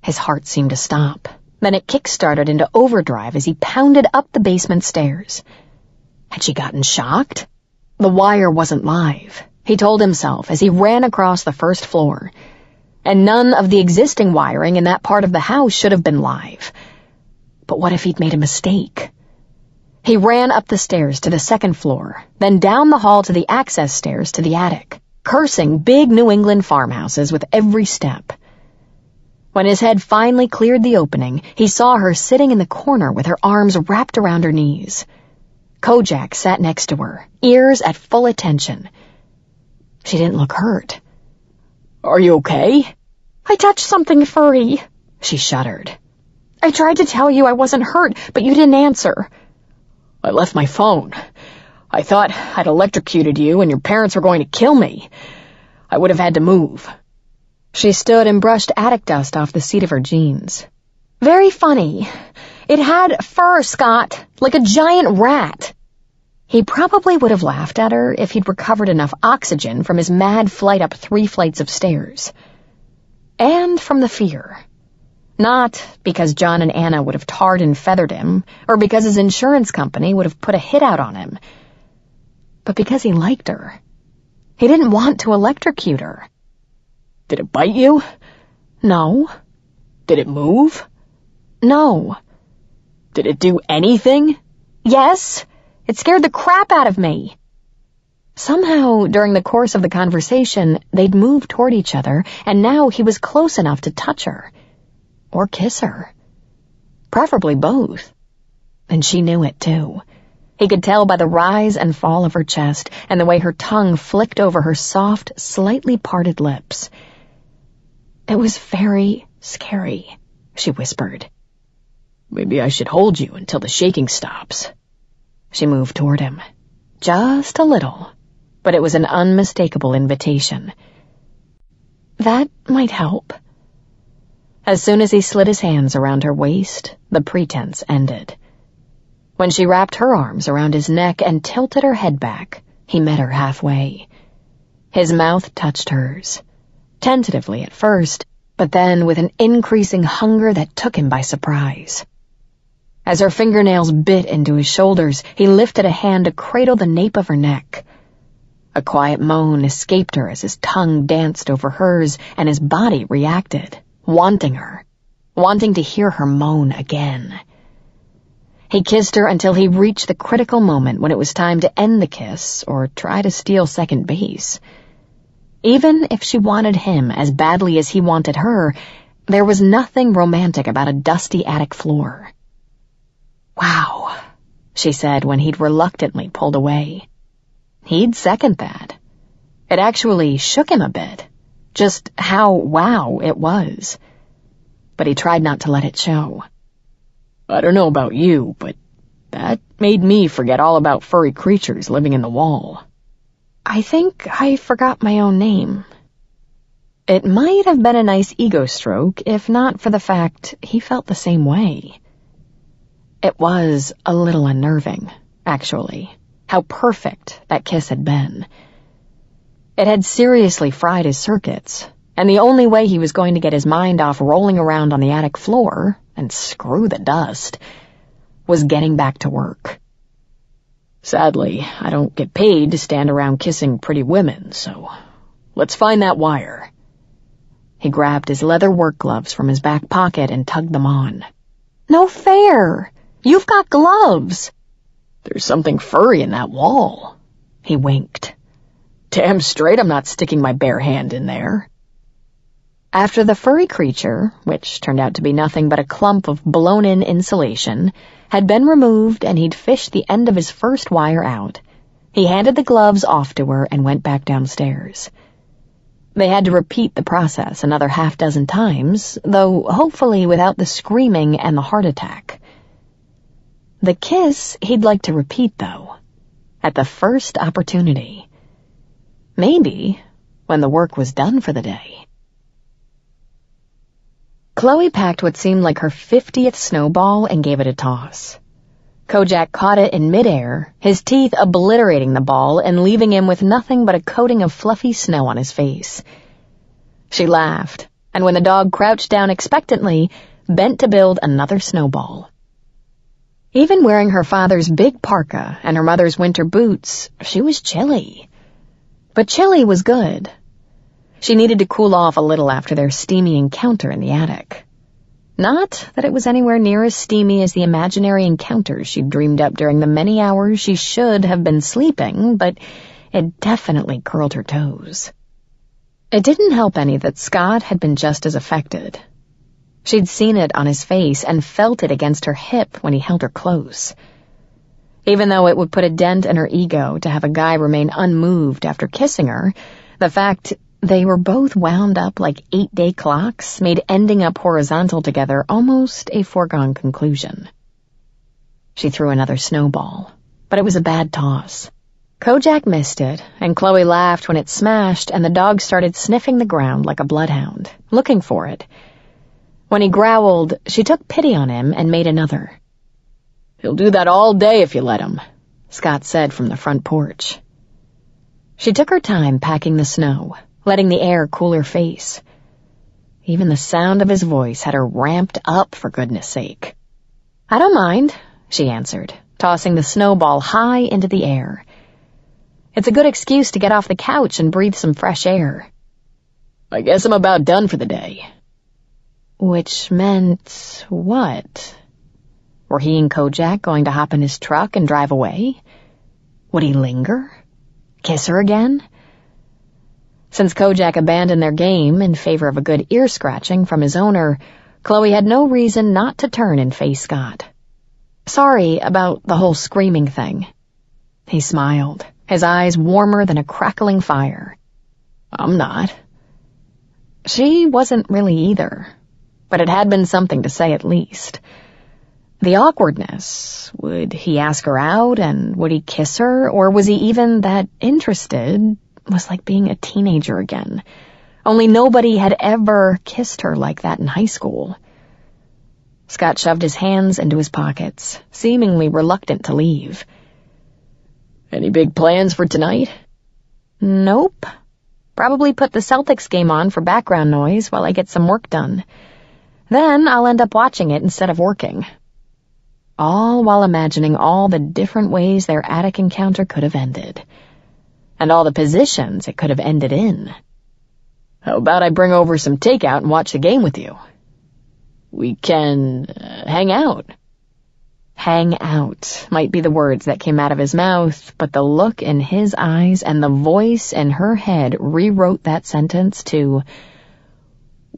His heart seemed to stop. Then it kick-started into overdrive as he pounded up the basement stairs. Had she gotten shocked? The wire wasn't live, he told himself as he ran across the first floor. And none of the existing wiring in that part of the house should have been live. But what if he'd made a mistake? He ran up the stairs to the second floor, then down the hall to the access stairs to the attic, cursing big New England farmhouses with every step. When his head finally cleared the opening, he saw her sitting in the corner with her arms wrapped around her knees. Kojak sat next to her, ears at full attention. She didn't look hurt. Are you okay? I touched something furry, she shuddered. I tried to tell you I wasn't hurt, but you didn't answer. I left my phone. I thought I'd electrocuted you and your parents were going to kill me. I would have had to move. She stood and brushed attic dust off the seat of her jeans. Very funny. It had fur, Scott, like a giant rat. He probably would have laughed at her if he'd recovered enough oxygen from his mad flight up 3 flights of stairs. And from the fear. Not because John and Anna would have tarred and feathered him, or because his insurance company would have put a hit out on him, but because he liked her. He didn't want to electrocute her. Did it bite you? No. Did it move? No. Did it do anything? Yes. It scared the crap out of me. Somehow, during the course of the conversation, they'd moved toward each other, and now he was close enough to touch her. Or kiss her. Preferably both. And she knew it, too. He could tell by the rise and fall of her chest and the way her tongue flicked over her soft, slightly parted lips. It was very scary, she whispered. Maybe I should hold you until the shaking stops. She moved toward him. just a little, but it was an unmistakable invitation. That might help. As soon as he slid his hands around her waist, the pretense ended. When she wrapped her arms around his neck and tilted her head back, he met her halfway. His mouth touched hers, tentatively at first, but then with an increasing hunger that took him by surprise. As her fingernails bit into his shoulders, he lifted a hand to cradle the nape of her neck. A quiet moan escaped her as his tongue danced over hers and his body reacted, wanting her, wanting to hear her moan again. He kissed her until he reached the critical moment when it was time to end the kiss or try to steal second base. Even if she wanted him as badly as he wanted her, there was nothing romantic about a dusty attic floor. "Wow," she said when he'd reluctantly pulled away. He'd second that. It actually shook him a bit, just how wow it was. But he tried not to let it show. I don't know about you, but that made me forget all about furry creatures living in the wall. I think I forgot my own name. It might have been a nice ego stroke, if not for the fact he felt the same way. It was a little unnerving, actually, how perfect that kiss had been. It had seriously fried his circuits, and the only way he was going to get his mind off rolling around on the attic floor, and screw the dust, was getting back to work. Sadly, I don't get paid to stand around kissing pretty women, so let's find that wire. He grabbed his leather work gloves from his back pocket and tugged them on. No fair! You've got gloves! There's something furry in that wall. He winked. Damn straight I'm not sticking my bare hand in there. After the furry creature, which turned out to be nothing but a clump of blown-in insulation, had been removed and he'd fished the end of his first wire out, he handed the gloves off to her and went back downstairs. They had to repeat the process another half-dozen times, though hopefully without the screaming and the heart attack. The kiss he'd like to repeat, though, at the first opportunity. Maybe when the work was done for the day. Chloe packed what seemed like her 50th snowball and gave it a toss. Kojak caught it in midair, his teeth obliterating the ball and leaving him with nothing but a coating of fluffy snow on his face. She laughed, and when the dog crouched down expectantly, bent to build another snowball. Even wearing her father's big parka and her mother's winter boots, she was chilly. But chilly was good. She needed to cool off a little after their steamy encounter in the attic. Not that it was anywhere near as steamy as the imaginary encounters she'd dreamed up during the many hours she should have been sleeping, but it definitely curled her toes. It didn't help any that Scott had been just as affected. She'd seen it on his face and felt it against her hip when he held her close. Even though it would put a dent in her ego to have a guy remain unmoved after kissing her, the fact they were both wound up like 8-day clocks made ending up horizontal together almost a foregone conclusion. She threw another snowball, but it was a bad toss. Kojak missed it, and Chloe laughed when it smashed and the dog started sniffing the ground like a bloodhound, looking for it. When he growled, she took pity on him and made another. He'll do that all day if you let him, Scott said from the front porch. She took her time packing the snow, letting the air cool her face. Even the sound of his voice had her ramped up, for goodness sake. I don't mind, she answered, tossing the snowball high into the air. It's a good excuse to get off the couch and breathe some fresh air. I guess I'm about done for the day. Which meant what? Were he and Kojak going to hop in his truck and drive away? Would he linger? Kiss her again? Since Kojak abandoned their game in favor of a good ear-scratching from his owner, Chloe had no reason not to turn and face Scott. Sorry about the whole screaming thing. He smiled, his eyes warmer than a crackling fire. I'm not. She wasn't really either, but it had been something to say at least. The awkwardness. Would he ask her out, and would he kiss her, or was he even that interested? Was like being a teenager again. Only nobody had ever kissed her like that in high school. Scott shoved his hands into his pockets, seemingly reluctant to leave. Any big plans for tonight? Nope. Probably put the Celtics game on for background noise while I get some work done. Then I'll end up watching it instead of working. All while imagining all the different ways their attic encounter could have ended. And all the positions it could have ended in. How about I bring over some takeout and watch the game with you? We can hang out. Hang out might be the words that came out of his mouth, but the look in his eyes and the voice in her head rewrote that sentence to,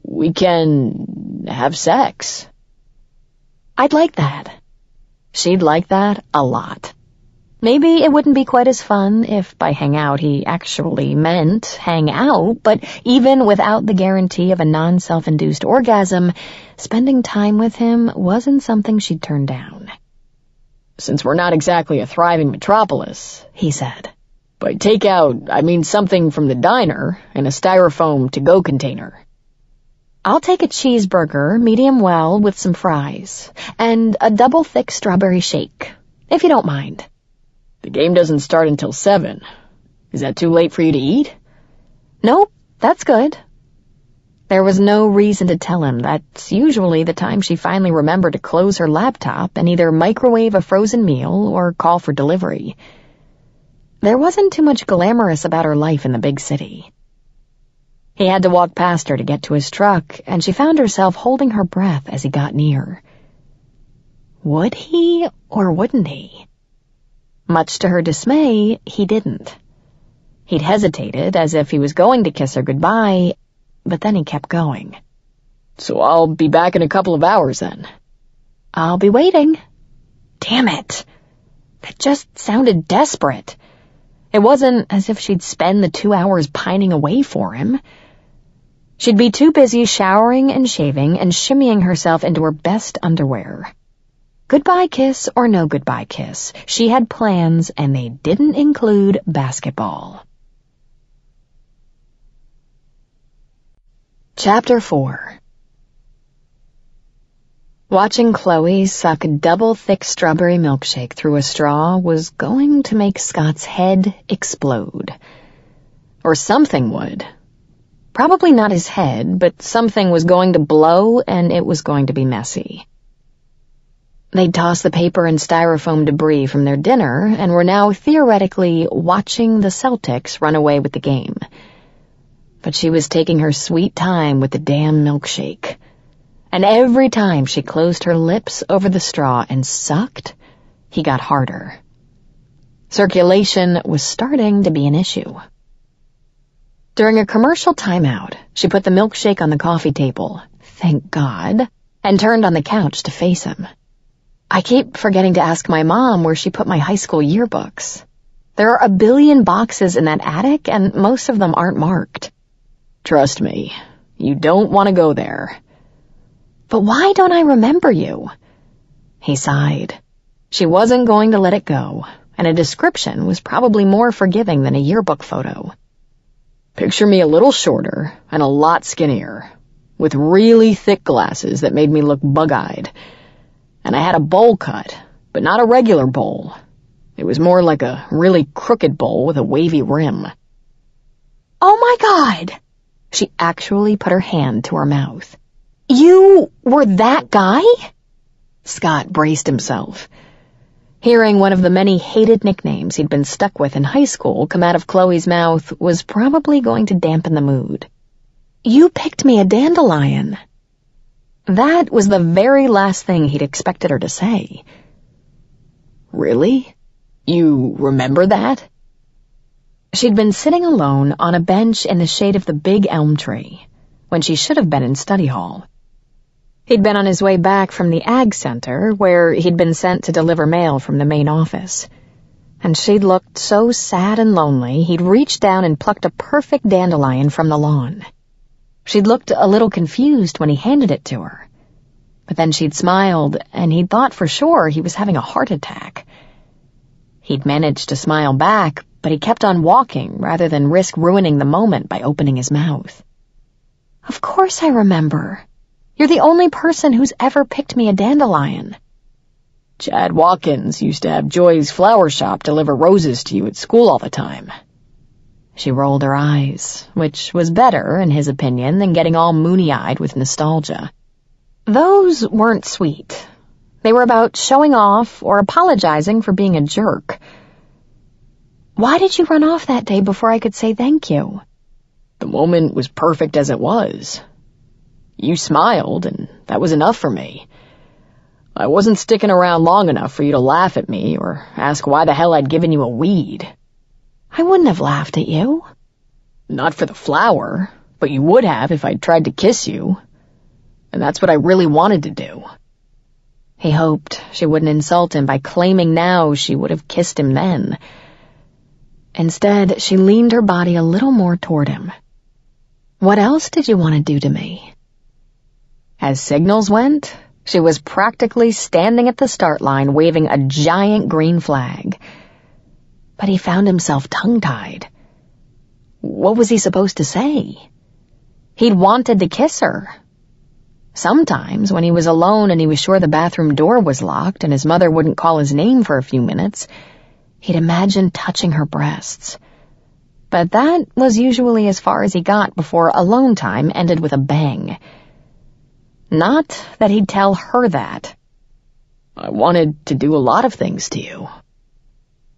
we can have sex. I'd like that. She'd like that a lot. Maybe it wouldn't be quite as fun if by hang out he actually meant hang out, but even without the guarantee of a non-self-induced orgasm, spending time with him wasn't something she'd turn down. Since we're not exactly a thriving metropolis, he said. By takeout, I mean something from the diner in a styrofoam to-go container. I'll take a cheeseburger, medium well, with some fries, and a double thick strawberry shake, if you don't mind. The game doesn't start until 7. Is that too late for you to eat? Nope, that's good. There was no reason to tell him that's usually the time she finally remembered to close her laptop and either microwave a frozen meal or call for delivery. There wasn't too much glamorous about her life in the big city. He had to walk past her to get to his truck, and she found herself holding her breath as he got near. Would he or wouldn't he? Much to her dismay, he didn't. He'd hesitated as if he was going to kiss her goodbye, but then he kept going. So I'll be back in a couple of hours then. I'll be waiting. Damn it. That just sounded desperate. It wasn't as if she'd spend the 2 hours pining away for him. She'd be too busy showering and shaving and shimmying herself into her best underwear. Goodbye kiss or no goodbye kiss, she had plans, and they didn't include basketball. Chapter 4. Watching Chloe suck a double-thick strawberry milkshake through a straw was going to make Scott's head explode. Or something would. Probably not his head, but something was going to blow, and it was going to be messy. They'd tossed the paper and styrofoam debris from their dinner and were now theoretically watching the Celtics run away with the game. But she was taking her sweet time with the damn milkshake. And every time she closed her lips over the straw and sucked, he got harder. Circulation was starting to be an issue. During a commercial timeout, she put the milkshake on the coffee table, thank God, and turned on the couch to face him. I keep forgetting to ask my mom where she put my high school yearbooks. There are a billion boxes in that attic, and most of them aren't marked. Trust me, you don't want to go there. But why don't I remember you? He sighed. She wasn't going to let it go, and a description was probably more forgiving than a yearbook photo. Picture me a little shorter and a lot skinnier, with really thick glasses that made me look bug-eyed. And I had a bowl cut, but not a regular bowl. It was more like a really crooked bowl with a wavy rim. Oh my God! She actually put her hand to her mouth. You were that guy? Scott braced himself. Hearing one of the many hated nicknames he'd been stuck with in high school come out of Chloe's mouth was probably going to dampen the mood. You picked me a dandelion. That was the very last thing he'd expected her to say. Really? You remember that? She'd been sitting alone on a bench in the shade of the big elm tree, when she should have been in study hall. He'd been on his way back from the Ag Center, where he'd been sent to deliver mail from the main office. And she'd looked so sad and lonely, he'd reached down and plucked a perfect dandelion from the lawn. She'd looked a little confused when he handed it to her. But then she'd smiled, and he'd thought for sure he was having a heart attack. He'd managed to smile back, but he kept on walking rather than risk ruining the moment by opening his mouth. "Of course I remember. You're the only person who's ever picked me a dandelion." Chad Watkins used to have Joy's flower shop deliver roses to you at school all the time. She rolled her eyes, which was better, in his opinion, than getting all moony-eyed with nostalgia. Those weren't sweet. They were about showing off or apologizing for being a jerk. "Why did you run off that day before I could say thank you?" The moment was perfect as it was. You smiled, and that was enough for me. I wasn't sticking around long enough for you to laugh at me or ask why the hell I'd given you a weed. "I wouldn't have laughed at you." "Not for the flower, but you would have if I'd tried to kiss you. And that's what I really wanted to do." He hoped she wouldn't insult him by claiming now she would have kissed him then. Instead, she leaned her body a little more toward him. "What else did you want to do to me?" As signals went, she was practically standing at the start line waving a giant green flag. But he found himself tongue-tied. What was he supposed to say? He'd wanted to kiss her. Sometimes, when he was alone and he was sure the bathroom door was locked and his mother wouldn't call his name for a few minutes, he'd imagined touching her breasts. But that was usually as far as he got before alone time ended with a bang. Not that he'd tell her that. "I wanted to do a lot of things to you."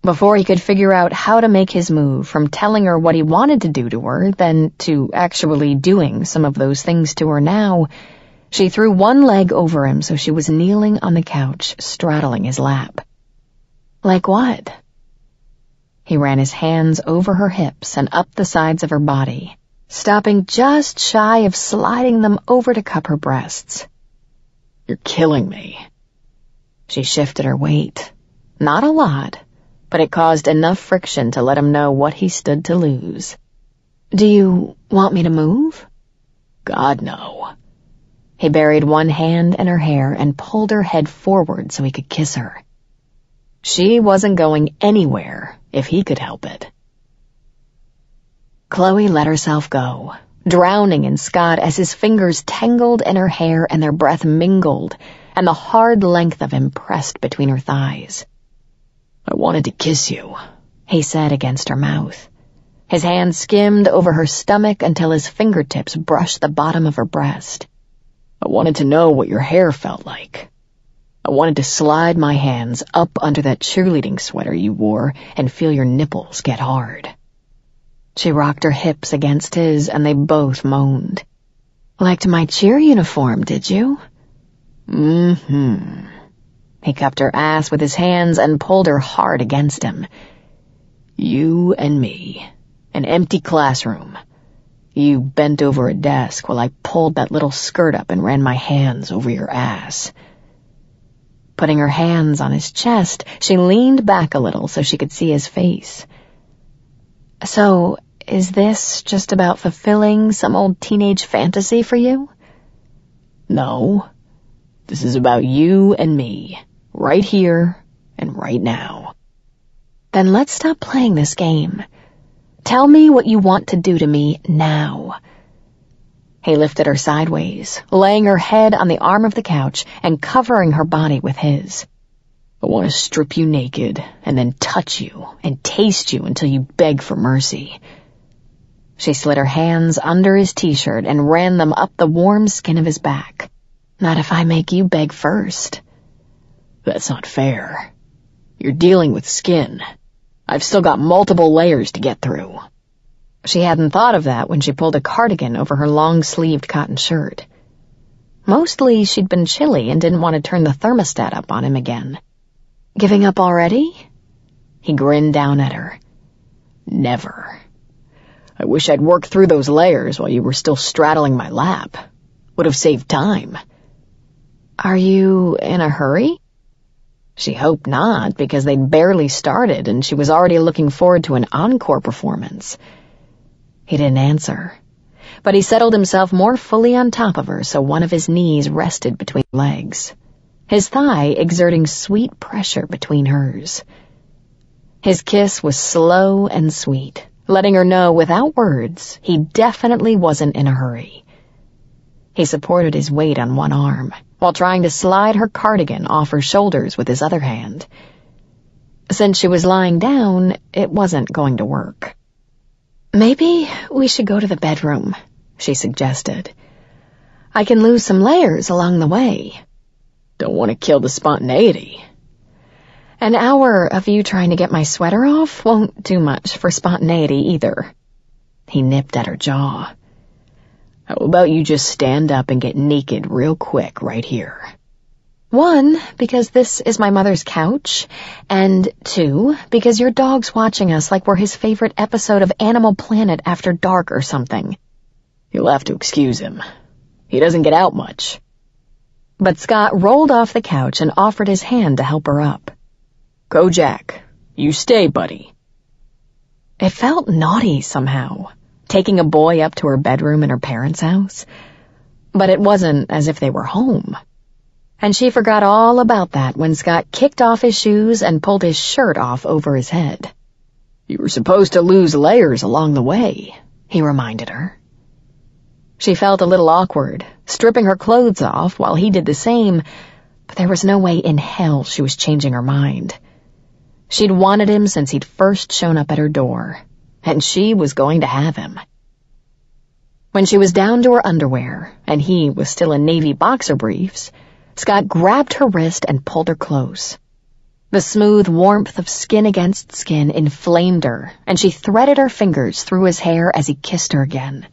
Before he could figure out how to make his move from telling her what he wanted to do to her, then to actually doing some of those things to her now, she threw one leg over him so she was kneeling on the couch, straddling his lap. "Like what?" He ran his hands over her hips and up the sides of her body, stopping just shy of sliding them over to cup her breasts. "You're killing me." She shifted her weight. Not a lot, but it caused enough friction to let him know what he stood to lose. "Do you want me to move?" "God, no." He buried one hand in her hair and pulled her head forward so he could kiss her. She wasn't going anywhere if he could help it. Chloe let herself go, drowning in Scott as his fingers tangled in her hair and their breath mingled, and the hard length of him pressed between her thighs. "I wanted to kiss you," he said against her mouth. His hand skimmed over her stomach until his fingertips brushed the bottom of her breast. "I wanted to know what your hair felt like. I wanted to slide my hands up under that cheerleading sweater you wore and feel your nipples get hard." She rocked her hips against his, and they both moaned. "Liked my cheer uniform, did you?" Mm-hmm. He cupped her ass with his hands and pulled her hard against him. "You and me. An empty classroom. You bent over a desk while I pulled that little skirt up and ran my hands over your ass." Putting her hands on his chest, she leaned back a little so she could see his face. "So, is this just about fulfilling some old teenage fantasy for you?" "No. This is about you and me, right here and right now." "Then let's stop playing this game. Tell me what you want to do to me now." He lifted her sideways, laying her head on the arm of the couch and covering her body with his. "I want to strip you naked and then touch you and taste you until you beg for mercy." She slid her hands under his t-shirt and ran them up the warm skin of his back. "Not if I make you beg first." "That's not fair. You're dealing with skin. I've still got multiple layers to get through." She hadn't thought of that when she pulled a cardigan over her long-sleeved cotton shirt. Mostly she'd been chilly and didn't want to turn the thermostat up on him again. "Giving up already?" He grinned down at her. "Never. I wish I'd worked through those layers while you were still straddling my lap. Would have saved time." "Are you in a hurry?" She hoped not, because they'd barely started and she was already looking forward to an encore performance. He didn't answer. but he settled himself more fully on top of her so one of his knees rested between legs, his thigh exerting sweet pressure between hers. His kiss was slow and sweet, letting her know without words he definitely wasn't in a hurry. He supported his weight on one arm, while trying to slide her cardigan off her shoulders with his other hand. Since she was lying down, it wasn't going to work. "Maybe we should go to the bedroom," she suggested. "I can lose some layers along the way." "Don't want to kill the spontaneity." "An hour of you trying to get my sweater off won't do much for spontaneity either." He nipped at her jaw. "How about you just stand up and get naked real quick right here?" "One, because this is my mother's couch, and 2, because your dog's watching us like we're his favorite episode of Animal Planet After Dark or something." "You'll have to excuse him. He doesn't get out much." But Scott rolled off the couch and offered his hand to help her up. "Go, Jack. You stay, buddy." It felt naughty somehow, taking a boy up to her bedroom in her parents' house. But it wasn't as if they were home. And she forgot all about that when Scott kicked off his shoes and pulled his shirt off over his head. "You were supposed to lose layers along the way," he reminded her. She felt a little awkward, stripping her clothes off while he did the same, but there was no way in hell she was changing her mind. She'd wanted him since he'd first shown up at her door, and she was going to have him. When she was down to her underwear, and he was still in navy boxer briefs, Scott grabbed her wrist and pulled her close. The smooth warmth of skin against skin inflamed her, and she threaded her fingers through his hair as he kissed her again.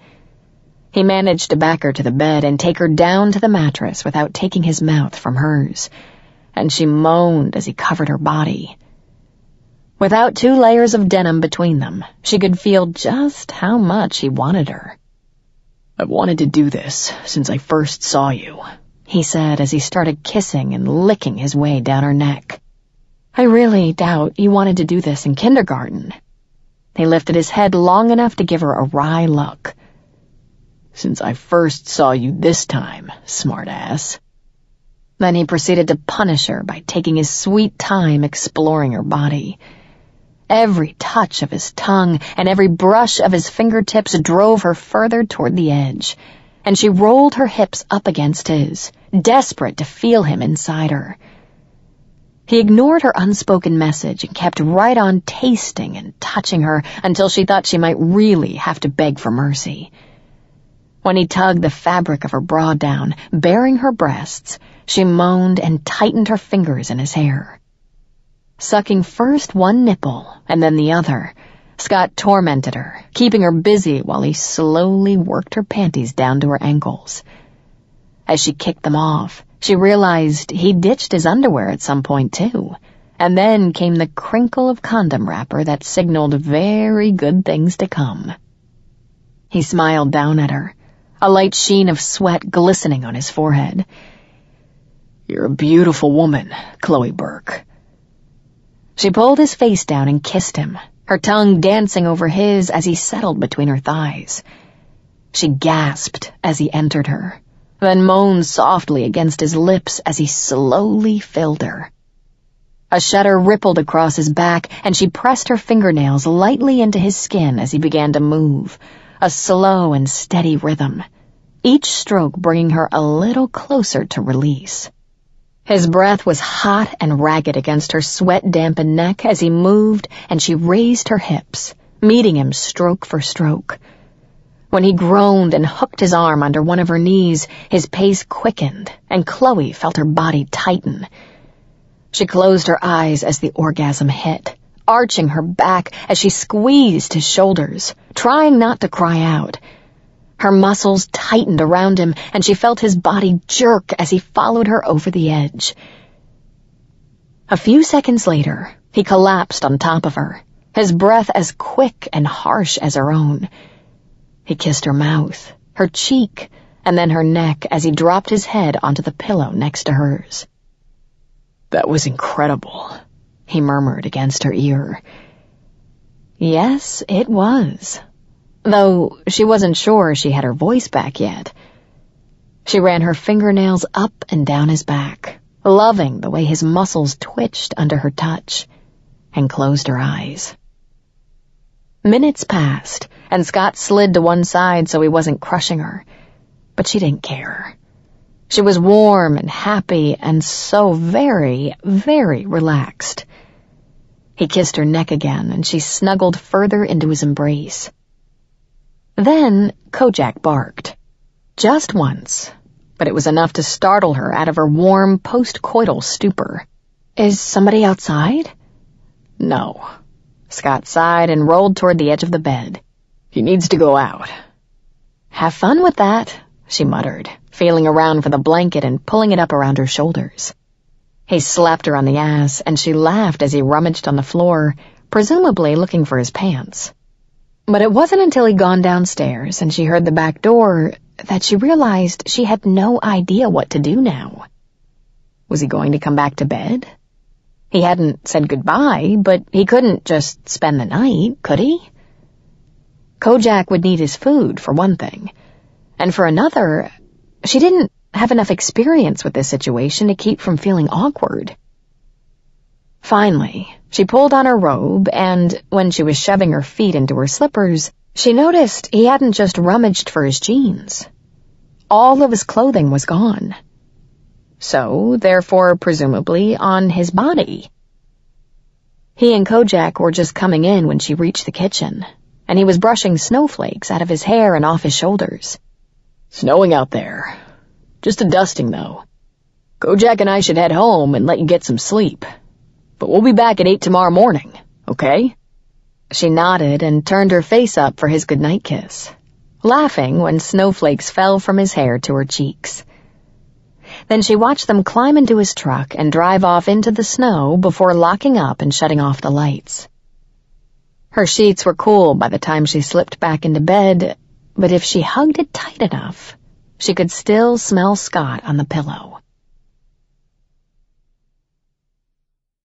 He managed to back her to the bed and take her down to the mattress without taking his mouth from hers, and she moaned as he covered her body. Without 2 layers of denim between them, she could feel just how much he wanted her. "I've wanted to do this since I first saw you," he said as he started kissing and licking his way down her neck. "I really doubt you wanted to do this in kindergarten." He lifted his head long enough to give her a wry look. "Since I first saw you this time, smartass." Then he proceeded to punish her by taking his sweet time exploring her body. Every touch of his tongue and every brush of his fingertips drove her further toward the edge, and she rolled her hips up against his, desperate to feel him inside her. He ignored her unspoken message and kept right on tasting and touching her until she thought she might really have to beg for mercy. When he tugged the fabric of her bra down, baring her breasts, she moaned and tightened her fingers in his hair. Sucking first one nipple and then the other, Scott tormented her, keeping her busy while he slowly worked her panties down to her ankles. As she kicked them off, she realized he'd ditched his underwear at some point too, and then came the crinkle of condom wrapper that signaled very good things to come. He smiled down at her, a light sheen of sweat glistening on his forehead. "You're a beautiful woman, Chloe Burke." She pulled his face down and kissed him, her tongue dancing over his as he settled between her thighs. She gasped as he entered her, then moaned softly against his lips as he slowly filled her. A shudder rippled across his back, and she pressed her fingernails lightly into his skin as he began to move, a slow and steady rhythm, each stroke bringing her a little closer to release. His breath was hot and ragged against her sweat-dampened neck as he moved, and she raised her hips, meeting him stroke for stroke. When he groaned and hooked his arm under one of her knees, his pace quickened, and Chloe felt her body tighten. She closed her eyes as the orgasm hit, arching her back as she squeezed his shoulders, trying not to cry out. Her muscles tightened around him, and she felt his body jerk as he followed her over the edge. A few seconds later, he collapsed on top of her, his breath as quick and harsh as her own. He kissed her mouth, her cheek, and then her neck as he dropped his head onto the pillow next to hers. "That was incredible," he murmured against her ear. Yes, it was. though she wasn't sure she had her voice back yet. She ran her fingernails up and down his back, loving the way his muscles twitched under her touch, and closed her eyes. Minutes passed, and Scott slid to one side so he wasn't crushing her, but she didn't care. She was warm and happy and so very, very relaxed. He kissed her neck again, and she snuggled further into his embrace. Then Kojak barked. Just once, but it was enough to startle her out of her warm post-coital stupor. "Is somebody outside?" "No." Scott sighed and rolled toward the edge of the bed. "He needs to go out." "Have fun with that," she muttered, feeling around for the blanket and pulling it up around her shoulders. He slapped her on the ass, and she laughed as he rummaged on the floor, presumably looking for his pants. But it wasn't until he'd gone downstairs and she heard the back door that she realized she had no idea what to do now. Was he going to come back to bed? He hadn't said goodbye, but he couldn't just spend the night, could he? Kojak would need his food, for one thing. And for another, she didn't have enough experience with this situation to keep from feeling awkward. Finally, she pulled on her robe, and when she was shoving her feet into her slippers, she noticed he hadn't just rummaged for his jeans. All of his clothing was gone. So, therefore, presumably, on his body. He and Kojak were just coming in when she reached the kitchen, and he was brushing snowflakes out of his hair and off his shoulders. "Snowing out there. Just a dusting, though. Kojak and I should head home and let you get some sleep. But we'll be back at 8 tomorrow morning, okay?" She nodded and turned her face up for his goodnight kiss, laughing when snowflakes fell from his hair to her cheeks. Then she watched them climb into his truck and drive off into the snow before locking up and shutting off the lights. Her sheets were cool by the time she slipped back into bed, but if she hugged it tight enough, she could still smell Scott on the pillow.